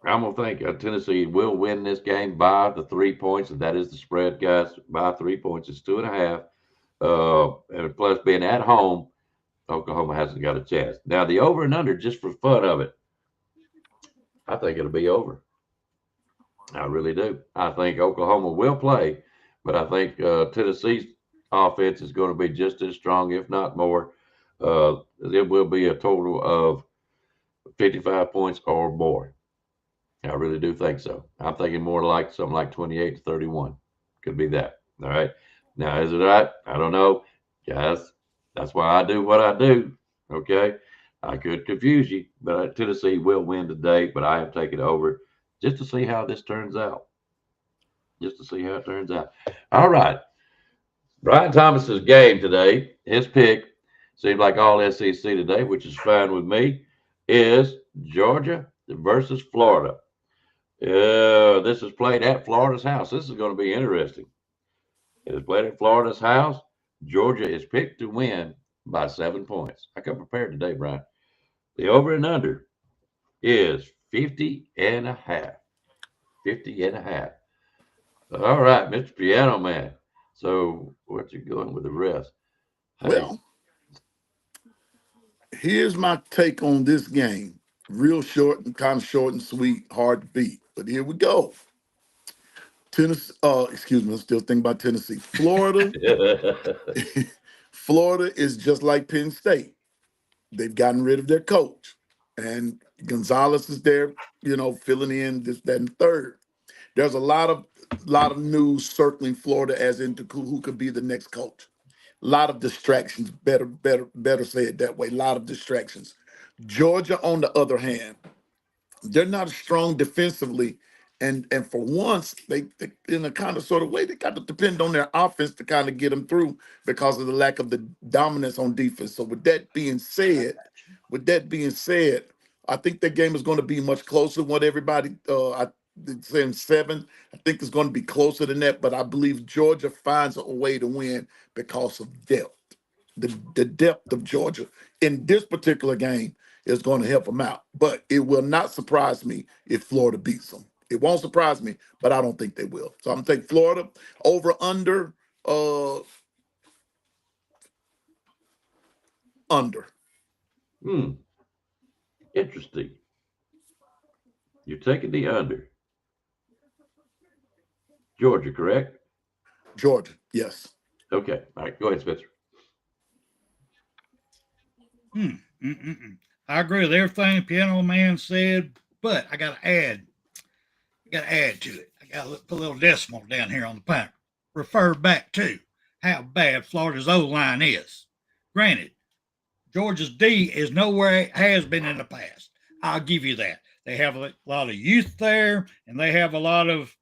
I'm going to think Tennessee will win this game by the 3 points, and that is the spread, guys. By 3 points, it's 2.5. And plus being at home, Oklahoma hasn't got a chance. Now, the over and under, just for fun of it, I think it'll be over. I really do. I think Oklahoma will play, but I think Tennessee's offense is going to be just as strong, if not more. It will be a total of 55 points or more. I really do think so. I'm thinking more like something like 28-31. Could be that. All right. Now, is it right? I don't know. Guys, that's why I do what I do. Okay. I could confuse you, but Tennessee will win today, but I am taking over just to see how this turns out. Just to see how it turns out. All right. Brian Thomas's game today, his pick, seems like all SEC today, which is fine with me, is Georgia versus Florida. This is played at Florida's house. This is going to be interesting. It is played at Florida's house. Georgia is picked to win by 7 points. I come prepared today, Brian. The over and under is 50.5. 50.5. All right, Mr. Piano Man. So what you going with the rest? Hey. Well, here's my take on this game. Real short and kind of short and sweet, hard to beat. But here we go. Tennessee, excuse me, I'm still thinking about Tennessee. Florida, Florida is just like Penn State. They've gotten rid of their coach. And Gonzalez is there, filling in this, that, and third. There's a lot of news circling Florida as into who could be the next coach. A lot of distractions. Better say it that way. A lot of distractions. Georgia, on the other hand, they're not strong defensively, and for once, they in a kind of sort of way, they got to depend on their offense to kind of get them through because of the lack of the dominance on defense. So with that being said, I think that game is going to be much closer than what everybody saying 7. I think it's going to be closer than that, but I believe Georgia finds a way to win because of depth. The depth of Georgia in this particular game is going to help them out. But it will not surprise me if Florida beats them. It won't surprise me, but I don't think they will. So I'm going to take Florida over under. Interesting. You're taking the under. Georgia, correct? Georgia, yes. Okay. All right. Go ahead, Spencer. I agree with everything Piano Man said, but I got to add to it. I got to put a little decimal down here on the paper. Refer back to how bad Florida's O-line is. Granted, Georgia's D is nowhere it has been in the past. I'll give you that. They have a lot of youth there, and they have a lot of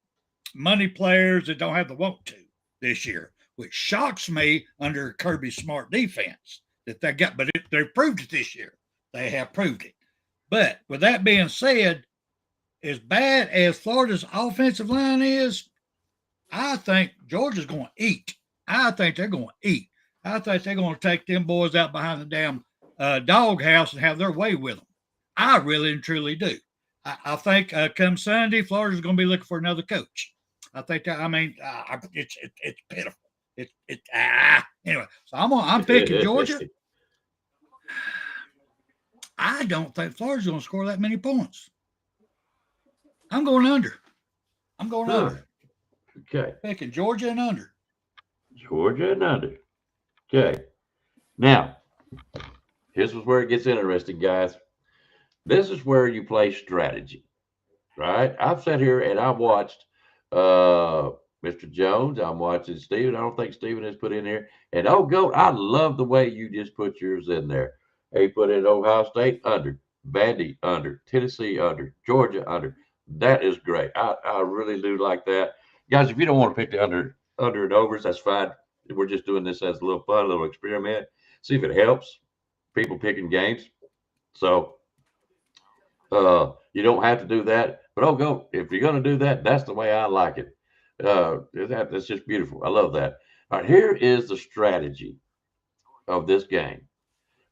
money players that don't have the want to this year, which shocks me under Kirby's smart defense that they got. But they proved it this year. They have proved it. But with that being said, as bad as Florida's offensive line is, I think Georgia's going to eat. I think they're going to eat. I think they're going to take them boys out behind the damn doghouse and have their way with them. I really and truly do. I think come Sunday, Florida's going to be looking for another coach. I think that. I mean, it's pitiful. Anyway. So I'm picking Georgia. I don't think Florida's going to score that many points. I'm going under. Under. Okay. Picking Georgia and under. Georgia and under. Okay. Now, here's where it gets interesting, guys. This is where you play strategy, right? I've sat here and I've watched Mr. Jones. I'm watching Steven. I don't think Steven has put in here. And Goat, I love the way you just put yours in there. He put in Ohio State under, Vandy under, Tennessee under, Georgia under. That is great. I really do like that. Guys, if you don't want to pick the under and overs, that's fine. We're just doing this as a little fun, a little experiment. See if it helps people picking games. So you don't have to do that. But Goat, if you're going to do that, that's the way I like it. That's just beautiful. I love that. All right, here is the strategy of this game.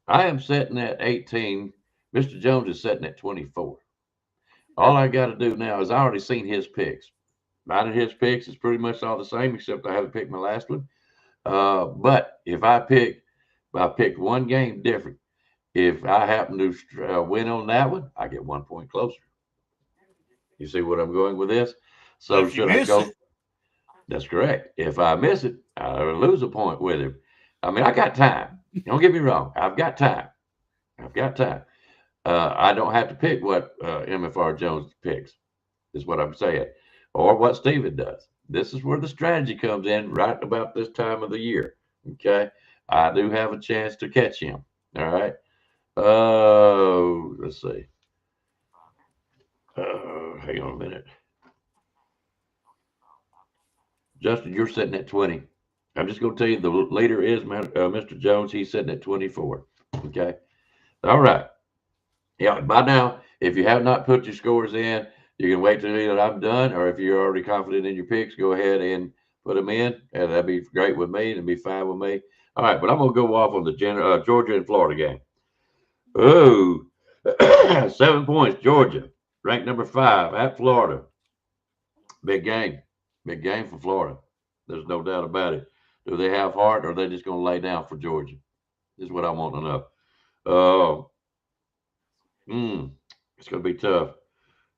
I am setting at 18. Mr. Jones is setting at 24. All I got to do now is I already seen his picks. Mine and his picks is pretty much all the same, except I haven't picked my last one. But if I pick one game different. If I happen to win on that one, I get 1 point closer. You see what I'm going with this? So should I go? That's correct. If I miss it, I lose a point with him. I mean, I got time. Don't get me wrong. I've got time. I don't have to pick what MFR Jones picks, is what I'm saying, or what Steven does. This is where the strategy comes in right about this time of the year. Okay. I do have a chance to catch him. All right. Let's see. Hang on a minute. Justin, you're sitting at 20. I'm just going to tell you the leader is Mr. Jones. He's sitting at 24. Okay. All right. Yeah. By now, if you have not put your scores in, you can wait till I'm done, or if you're already confident in your picks, go ahead and put them in. And that'd be great with me. It'd be fine with me. All right, but I'm gonna go off on the Georgia and Florida game. Oh, 7 points. Georgia, ranked number 5 at Florida. Big game for Florida. There's no doubt about it. Do they have heart, or are they just gonna lay down for Georgia? This is what I want to know. It's gonna be tough.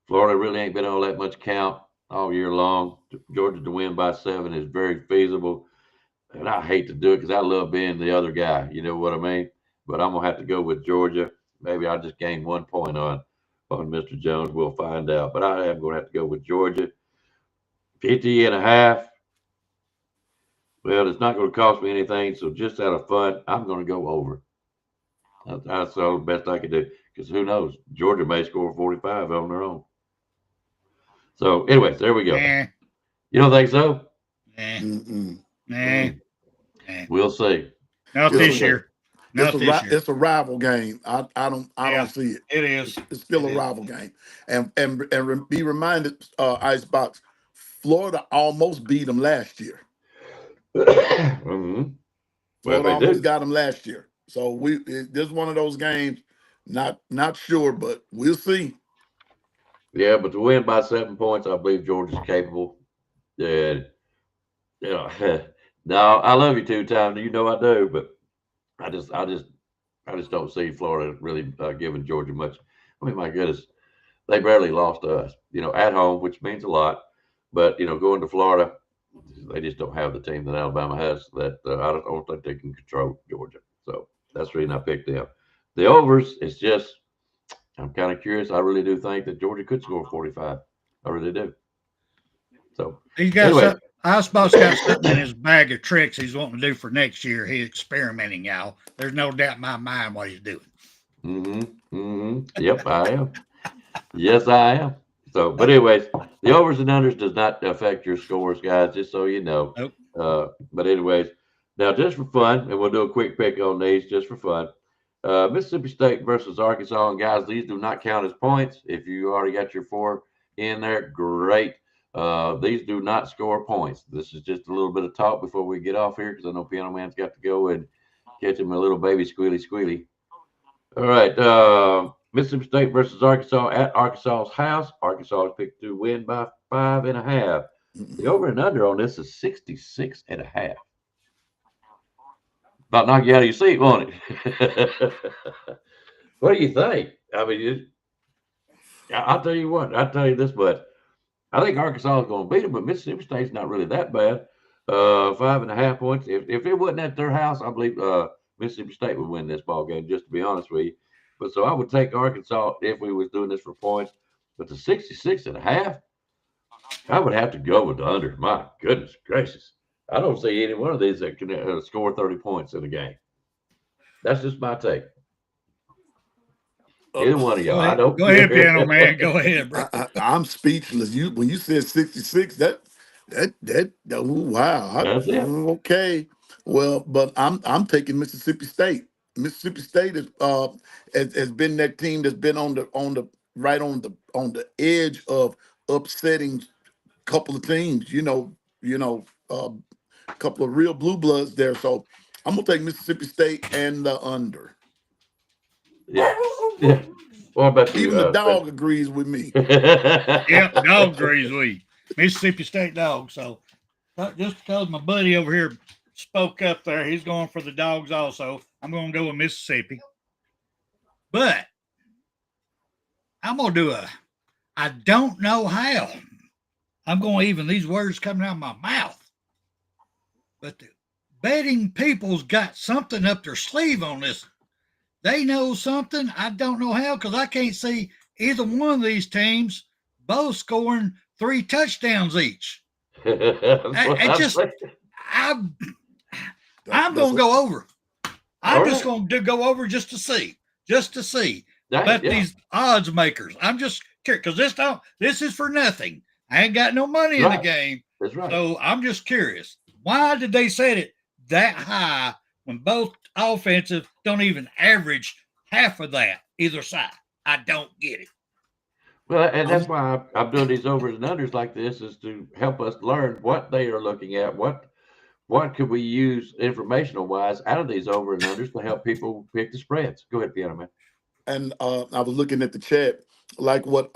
Florida really ain't been on that much count all year long. Georgia to win by 7 is very feasible. And I hate to do it because I love being the other guy. You know what I mean? But I'm going to have to go with Georgia. Maybe I'll just gain 1 point on Mr. Jones. We'll find out. But I am going to have to go with Georgia. 50.5. Well, it's not going to cost me anything. So just out of fun, I'm going to go over. That's the best I can do. Because who knows? Georgia may score 45 on their own. So, anyways, there we go. You don't think so? Nah. We'll see. Not this year. It's a rival game. I don't see it. It is. It's still a rival game. And be reminded, Icebox, Florida almost beat them last year. Mm-hmm. Florida almost got them last year. So this is one of those games. Not sure, but we'll see. Yeah, but to win by 7 points, I believe Georgia's capable. And no, I love you 2 times. You know I do, but I just don't see Florida really giving Georgia much. I mean, my goodness, they barely lost to us. At home, which means a lot. But going to Florida, they just don't have the team that Alabama has. That I don't think they can control Georgia. So that's the reason I picked them. The overs, it's just I'm kind of curious. I really do think that Georgia could score 45. I really do. So he's got Icebox got something in his bag of tricks he's wanting to do for next year. He's experimenting, y'all. There's no doubt in my mind what he's doing. Yep, I am. Yes, I am. So, but anyways, the overs and unders does not affect your scores, guys, just so you know. Nope. But anyways, now just for fun, and we'll do a quick pick on these just for fun. Mississippi State versus Arkansas. And guys, these do not count as points. If you already got your 4 in there, great. These do not score points. This is just a little bit of talk before we get off here because I know Piano Man's got to go and catch him a little baby squealy. All right. Mississippi State versus Arkansas at Arkansas's house. Arkansas is picked to win by 5.5. The over and under on this is 66.5. About knock you out of your seat, won't it? What do you think? I mean, I'll tell you what. I'll tell you this, but I think Arkansas is going to beat them, but Mississippi State's not really that bad. 5.5 points. If it wasn't at their house, I believe Mississippi State would win this ball game, just to be honest with you. But so I would take Arkansas if we was doing this for points. But the 66.5, I would have to go with the under. My goodness gracious. I don't see any one of these that can score 30 points in a game. That's just my take. Either one of y'all. I don't go ahead, Piano Man. Go ahead, bro. I'm speechless. When you said 66, that wow. That's it. Okay. Well, but I'm taking Mississippi State. Mississippi State has been that team that's been on the edge of upsetting a couple of teams. A couple of real blue bloods there. So I'm gonna take Mississippi State and the under. Yeah. What about you? Even the dog agrees with me. Yep, the dog agrees with you. Mississippi State dog. So just because my buddy over here spoke up there, he's going for the dogs also. I'm going to go with Mississippi. But I'm going to do I don't know how. I'm going to even these words coming out of my mouth. But the betting people's got something up their sleeve on this. They know something. I don't know how because I can't see either one of these teams both scoring 3 touchdowns each. I'm going to go over. I'm just going to go over just to see. But these odds makers, I'm just curious because this is for nothing. I ain't got no money in the game. That's right. So I'm just curious. Why did they set it that high when both offensive don't even average half of that either side? I don't get it. Well, and that's why I'm doing these overs and unders like this is to help us learn what they are looking at, what what could we use informational wise out of these over and unders to help people pick the spreads? Go ahead, Piano Man. And I was looking at the chat, like what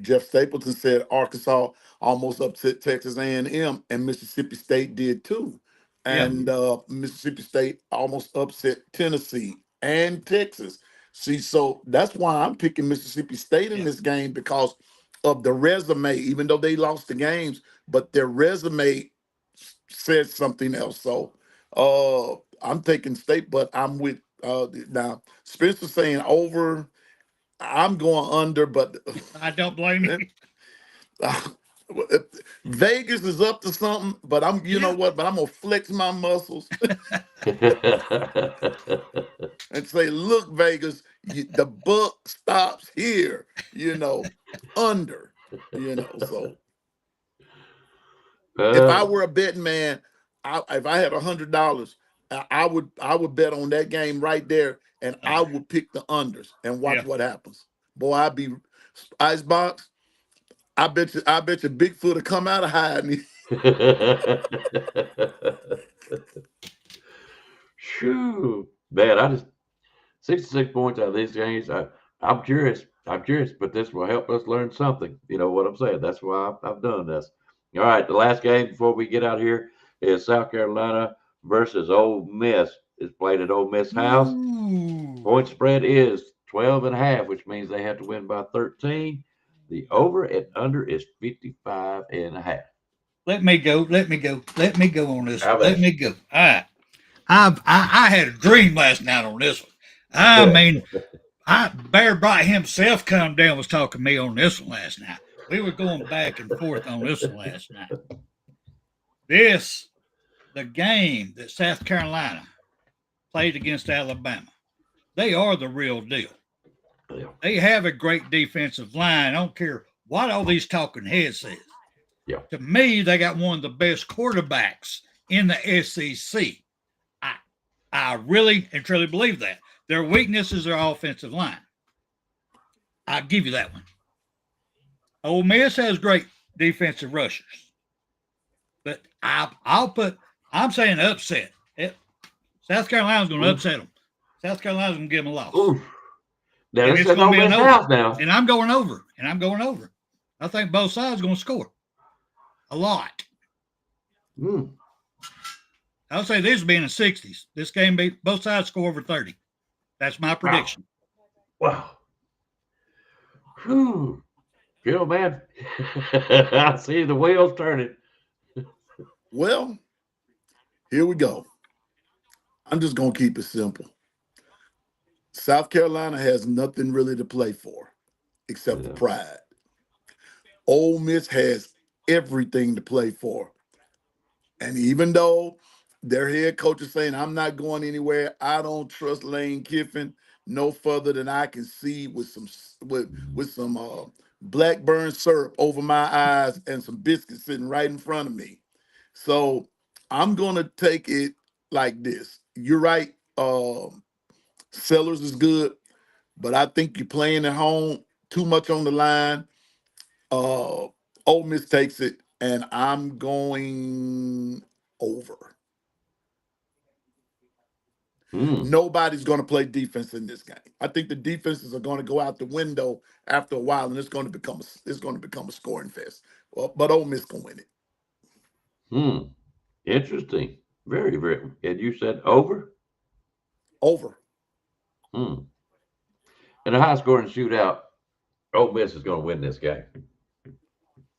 Jeff Stapleton said. Arkansas almost upset Texas A&M, and Mississippi State did too. Yeah. And Mississippi State almost upset Tennessee and Texas. See, so that's why I'm picking Mississippi State in this game, because of the resume. Even though they lost the games, but their resume says something else. So I'm taking State, but I'm with now Spencer saying over. I'm going under, but I don't blame you. Vegas is up to something. But you know what? But I'm gonna flex my muscles and say, "Look, Vegas, the buck stops here." Under. So if I were a betting man, if I had $100, I would bet on that game right there, and I would pick the unders and watch what happens. Boy, I'd be Icebox. I bet you Bigfoot will come out of hiding. Shoo, man! I just 66 points out of these games. I'm curious, but this will help us learn something. You know what I'm saying? That's why I've done this. All right, the last game before we get out here is South Carolina versus Ole Miss. It's played at Ole Miss house. Point spread is 12.5, which means they have to win by 13. The over and under is 55.5. Let me go on this one. Let me go. All right. I had a dream last night on this one. I mean, Bear Bright himself come down was talking to me on this one last night. We were going back and forth on this one last night. The game that South Carolina played against Alabama, they are the real deal. Yeah. They have a great defensive line. I don't care what all these talking heads says. Yeah. To me, they got one of the best quarterbacks in the SEC. I really and truly believe that. Their weakness is their offensive line. I'll give you that one. Ole Miss has great defensive rushers. But I'm saying upset. South Carolina's going to upset them. South Carolina's going to give them a loss. Ooh. Now, And it's it's an going to Ole be Miss an house over. now. And I'm going over. I think both sides are going to score a lot. I'll say this will be in the 60s. This game, both sides score over 30. That's my prediction. Wow. Whew. Phil, man, I see the wheels turning. Well, here we go. I'm just going to keep it simple. South Carolina has nothing really to play for except for pride. Ole Miss has everything to play for. And even though their head coach is saying, I'm not going anywhere, I don't trust Lane Kiffin no further than I can see with some blackburn syrup over my eyes and some biscuits sitting right in front of me. So I'm going to take it like this. You're right. Sellers is good, but I think you're playing at home, too much on the line. Ole Miss takes it, and I'm going over. Nobody's going to play defense in this game. I think the defenses are going to go out the window after a while, and it's going to become a scoring fest. Well, but Ole Miss can win it. Interesting. Very, very. And you said over? Over. In a high-scoring shootout, Ole Miss is going to win this game.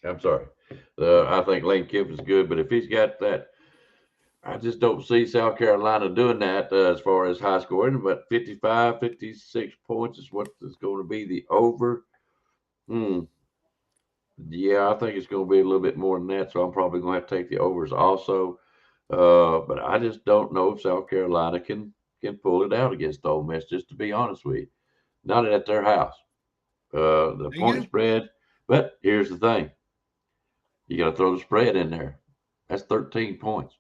I'm sorry. I think Lane Kiffin's good, but if he's got that, I just don't see South Carolina doing that as far as high scoring. But 55, 56 points is what is going to be the over. Yeah, I think it's going to be a little bit more than that, so I'm probably going to have to take the overs also. But I just don't know if South Carolina can pull it out against Ole Miss, just to be honest with you. Not at their house. The point spread. But here's the thing. You got to throw the spread in there. That's 13 points.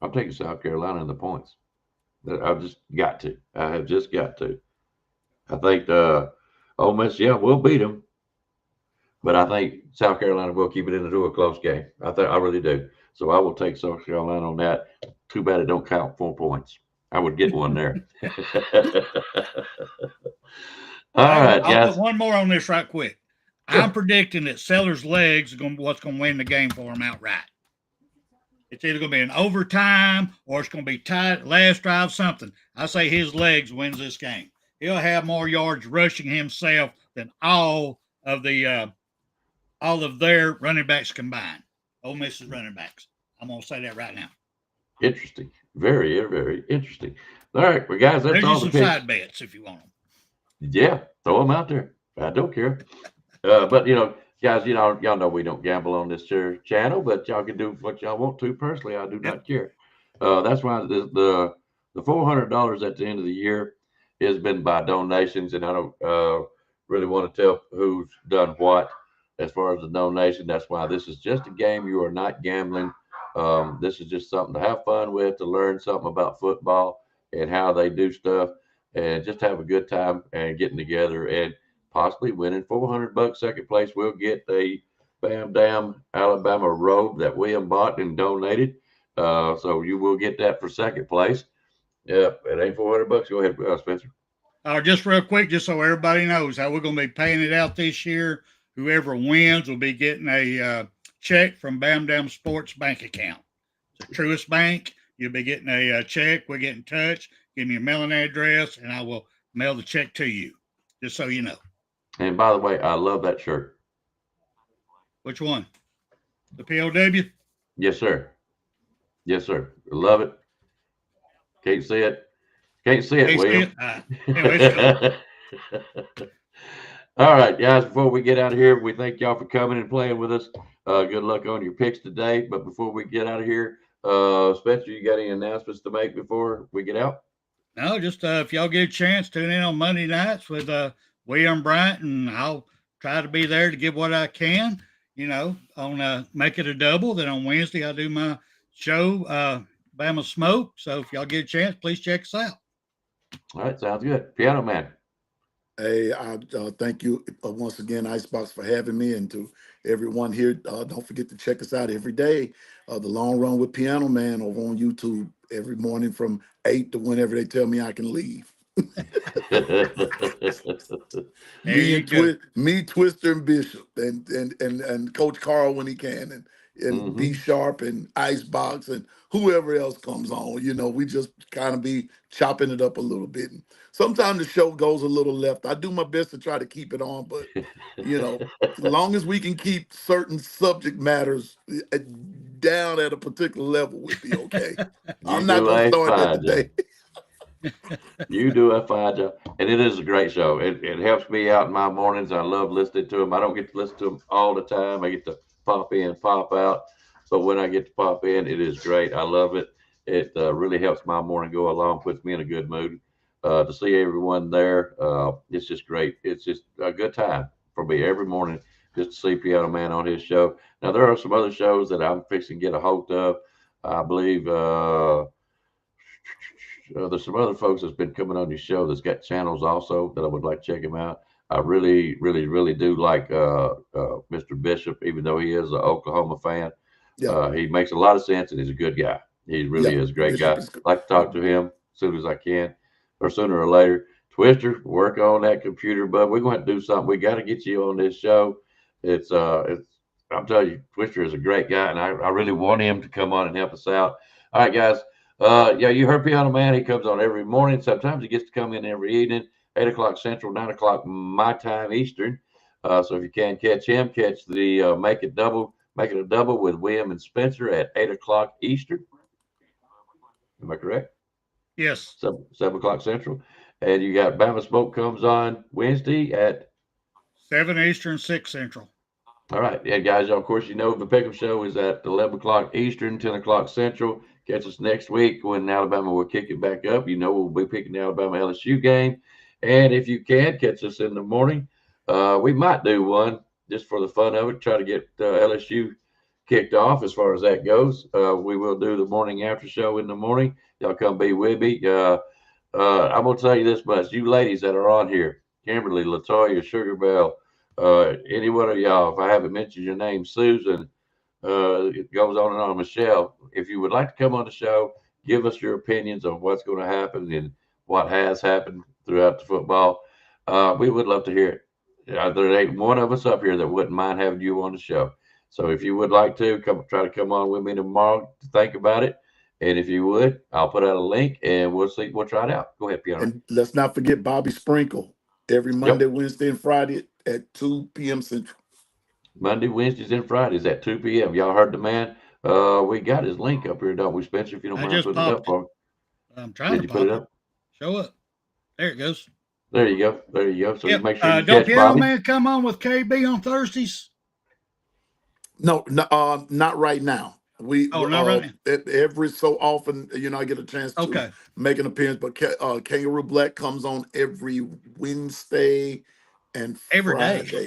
I'm taking South Carolina in the points. I've just got to. I have just got to. I think Ole Miss, we'll beat them. but I think South Carolina will keep it into a close game. I really do. So I will take South Carolina on that. Too bad it don't count 4 points. I would get one there. All right, I'll guys. put one more on this right quick. Sure. I'm predicting that Sellers' legs are what's going to win the game for him outright. It's either going to be an overtime or it's going to be tight, last drive, something. I say his legs wins this game. He'll have more yards rushing himself than all of their running backs combined. Ole Miss's running backs. I'm going to say that right now. Interesting. Very, very interesting. All right, well, guys, that's There's all some the picks. side bets if you want them. Yeah, throw them out there. I don't care. But, guys, y'all know we don't gamble on this channel, but y'all can do what y'all want to. Personally, I do not care. That's why the $400 at the end of the year has been by donations, and I don't really want to tell who's done what as far as the donation. That's why this is just a game. You are not gambling. This is just something to have fun with, to learn something about football and how they do stuff, and just have a good time and getting together and possibly winning $400. Second place, we'll get a Bam Dam Alabama robe that William bought and donated. So you will get that for second place. Yep, it ain't $400. Go ahead, Spencer. Just real quick, just so everybody knows how we're going to be paying it out this year. Whoever wins will be getting a check from BAMA Sports bank account. It's the Truist Bank. You'll be getting a check. We'll get in touch. Give me a mailing address, and I will mail the check to you, just so you know. And by the way, I love that shirt. Which one? The POW? Yes, sir. Yes, sir. Love it. Can't see it. Can't see it, William. Anyway, all right, guys, before we get out of here, we thank y'all for coming and playing with us. Good luck on your picks today. But before we get out of here, Spencer, you got any announcements to make before we get out? No, just if y'all get a chance, tune in on Monday nights with William Bryant, and I'll try to be there to give what I can, on Make It a Double. Then on Wednesday, I do my show, Bama Smoke. So if y'all get a chance, please check us out. All right, sounds good. Piano Man. Hey, I thank you once again, Icebox, for having me, and to everyone here. Don't forget to check us out every day. The Long Run with Piano Man over on YouTube every morning from 8 to whenever they tell me I can leave. me, Twister, and Bishop, and Coach Carl when he can, and B Sharp and Icebox and whoever else comes on. We just kind of be chopping it up a little bit. And sometimes the show goes a little left. I do my best to try to keep it on, but as long as we can keep certain subject matters down at a particular level, we'll be okay. I'm not going to start that today. You do a fine job, and it is a great show. It helps me out in my mornings. I love listening to them. I don't get to listen to them all the time. I get to pop in, pop out, but when I get to pop in, it is great. I love it. It really helps my morning go along, puts me in a good mood. To see everyone there, it's just great. It's just a good time for me every morning just to see Piano Man on his show. Now, there are some other shows that I'm fixing to get a hold of. I believe there's some other folks that's been coming on your show that's got channels also that I would like to check them out. I really, really, really do like Mr. Bishop, even though he is an Oklahoma fan. Yeah. He makes a lot of sense, and he's a good guy. He really is a great guy. I like to talk to him as soon as I can, or sooner or later. Twister, work on that computer, bud. We're going to do something. We got to get you on this show. It's I'm telling you, Twister is a great guy, and I really want him to come on and help us out. All right, guys. You heard Piano Man. He comes on every morning. Sometimes he gets to come in every evening, 8 o'clock Central, 9 o'clock my time Eastern. So if you can catch him, catch the Make It a Double with William and Spencer at 8 o'clock Eastern. Am I correct? Yes. 7 o'clock Central. And you got Bama Smoke comes on Wednesday at 7 Eastern, 6 Central. All right. Yeah, guys, of course, the Pic'Em Show is at 11 o'clock Eastern, 10 o'clock Central. Catch us next week when Alabama will kick it back up. We'll be picking the Alabama LSU game. And if you can, catch us in the morning. We might do one just for the fun of it, try to get LSU kicked off as far as that goes. We will do the morning after show in the morning. Y'all come be with me. I'm going to tell you this much. You ladies that are on here, Kimberly, Latoya, Sugar Bell, Any one of y'all, if I haven't mentioned your name, Susan, it goes on and on, Michelle, if you would like to come on the show, give us your opinions on what's going to happen and what has happened throughout the football. We would love to hear it. There ain't one of us up here that wouldn't mind having you on the show. So if you would like to try to come on with me tomorrow to think about it. And if you would, I'll put out a link and we'll try it out. Go ahead, Piano. And let's not forget Bobby Sprinkle every Monday, Wednesday, and Friday at 2 p.m. Central. Monday, Wednesdays, and Fridays at 2 p.m. Y'all heard the man. We got his link up here, don't we, Spencer? If you don't mind putting it up for me. I'm trying to put it up. Show up. There it goes. There you go. There you go. So you make sure you don't catch Piano Bobby. Man come on with KB on Thursdays? No, not right now. Not right now. Every so often, I get a chance to make an appearance. But Kangaroo Black comes on every Wednesday and Friday.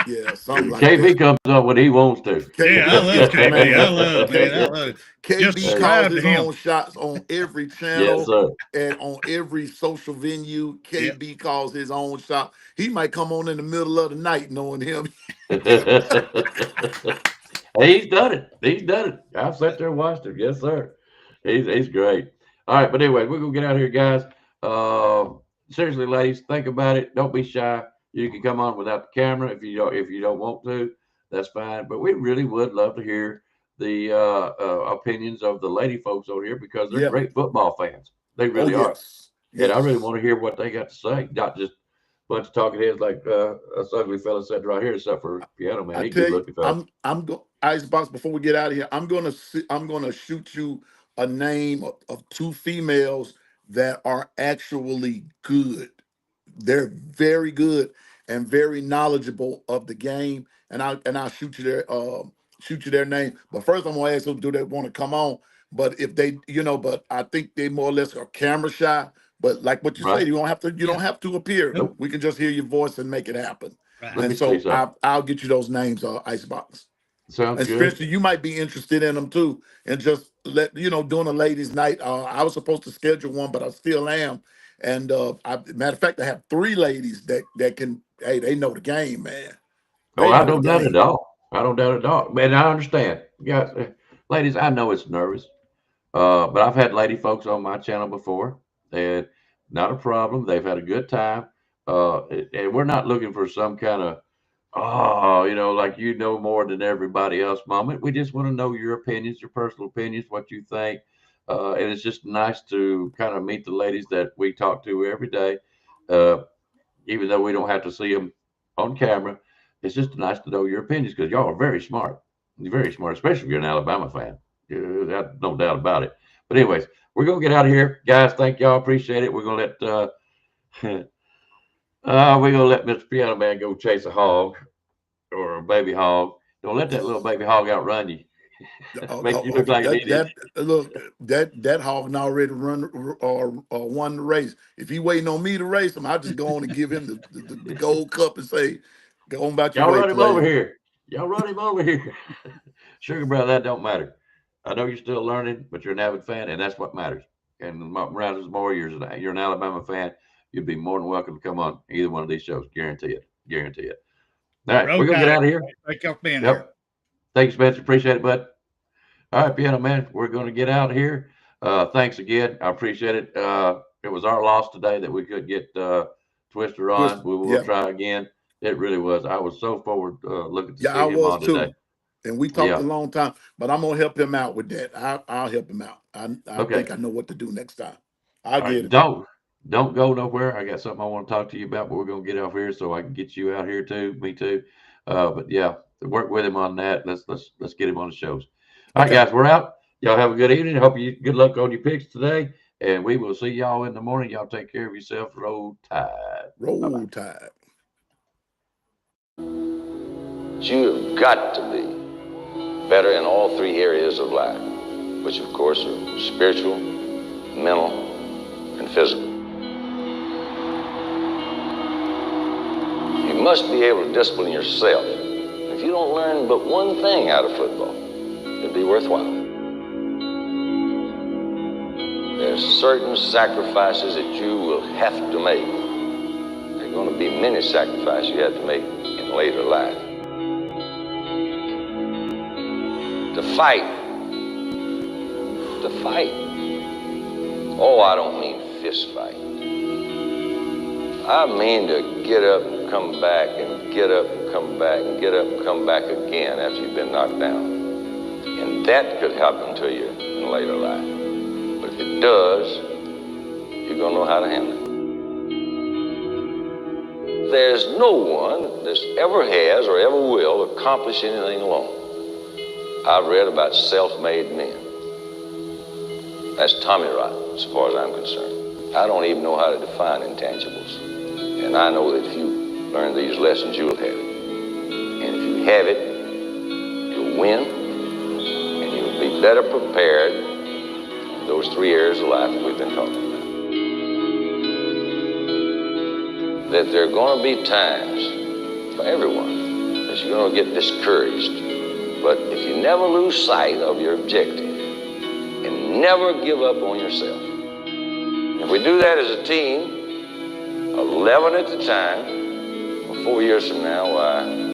Yeah, something like KB that. comes up when he wants to. I love KB. I love it. KB calls his own shots on every channel. Yes, sir. And on every social venue. KB calls his own shot. He might come on in the middle of the night, knowing him. He's done it. He's done it. I've sat there and watched him. Yes, sir. He's great. All right, but anyway, we're gonna get out of here, guys. Seriously, ladies, think about it. Don't be shy. You can come on without the camera if you don't want to. That's fine. But we really would love to hear the opinions of the lady folks over here because they're great football fans. They really are. Yes. And I really want to hear what they got to say, not just a bunch of talking heads like us ugly fella said right here, except for Piano Man. He's good looking fella. I'm going Icebox. Before we get out of here, I'm gonna shoot you a name of two females that are actually good. They're very good and very knowledgeable of the game, and I'll shoot you their name. But first, I'm gonna ask them, do they want to come on? But if they, but I think they more or less are camera shy. But like what you say, you don't have to appear. Nope. We can just hear your voice and make it happen. Right. And so I'll get you those names, Icebox. Sounds good. Spencer, you might be interested in them too, and just doing a ladies' night. I was supposed to schedule one, but I still am. And matter of fact, I have 3 ladies that can. Hey, they know the game, man. I don't doubt it at all. I don't doubt it at all. Man, I understand. Guys, ladies, I know it's nervous, but I've had lady folks on my channel before, and not a problem. They've had a good time, and we're not looking for some kind of like more than everybody else moment. We just want to know your opinions, your personal opinions, what you think. And it's just nice to kind of meet the ladies that we talk to every day. Even though we don't have to see them on camera, it's just nice to know your opinions because y'all are very smart. You're very smart, especially if you're an Alabama fan. No doubt about it. But anyways, we're going to get out of here. Guys, thank y'all. Appreciate it. We're going to let Mr. Piano Man go chase a hog or a baby hog. Don't let that little baby hog outrun you. Make you look like an idiot. That hog already won the race. If he waiting on me to race him, I'll just go on and give him the gold cup and say, go on about your way. Y'all run him over here. Y'all run him over here. Sugar brother, that don't matter. I know you're still learning, but you're an avid fan, and that's what matters. And around as more years, you're an Alabama fan, you'd be more than welcome to come on either one of these shows. Guarantee it. Guarantee it. All right, we're gonna get out of here. Thank y'all for being here. Thank you, Spencer. Appreciate it, bud. All right, Piano Man, we're going to get out of here. Thanks again. I appreciate it. It was our loss today that we could get Twister on. We will try again. It really was. I was so forward looking to see him on today. Too. And we talked a long time, but I'm going to help him out with that. I'll help him out. I think I know what to do next time. I'll get it. Don't go nowhere. I got something I want to talk to you about, but we're going to get off here so I can get you out here too. Me too. But yeah, work with him on that. Let's get him on the shows. All right, guys, we're out. Y'all have a good evening. Hope you good luck on your picks today, and we will see y'all in the morning. Y'all take care of yourself. Roll Tide. Roll Tide. You've got to be better in all 3 areas of life, which of course are spiritual, mental, and physical. You must be able to discipline yourself. If you don't learn but one thing out of football, it'd be worthwhile. There's certain sacrifices that you will have to make. There are going to be many sacrifices you have to make in in later life. To fight. Oh, I don't mean fist fight. I mean to get up and come back and get up and come back and get up and come back again after you've been knocked down. And that could happen to you in later life. But if it does, you're going to know how to handle it. There's no one that ever has or ever will accomplish anything alone. I've read about self-made men. That's Tommy rot, as far as I'm concerned. I don't even know how to define intangibles. And I know that if you learn these lessons, you'll have it. And if you have it, you'll win, and you'll be better prepared in those 3 areas of life that we've been talking about. That there are going to be times for everyone that you're going to get discouraged. But if you never lose sight of your objective and never give up on yourself, if we do that as a team, 11 at a time, 4 years from now, why,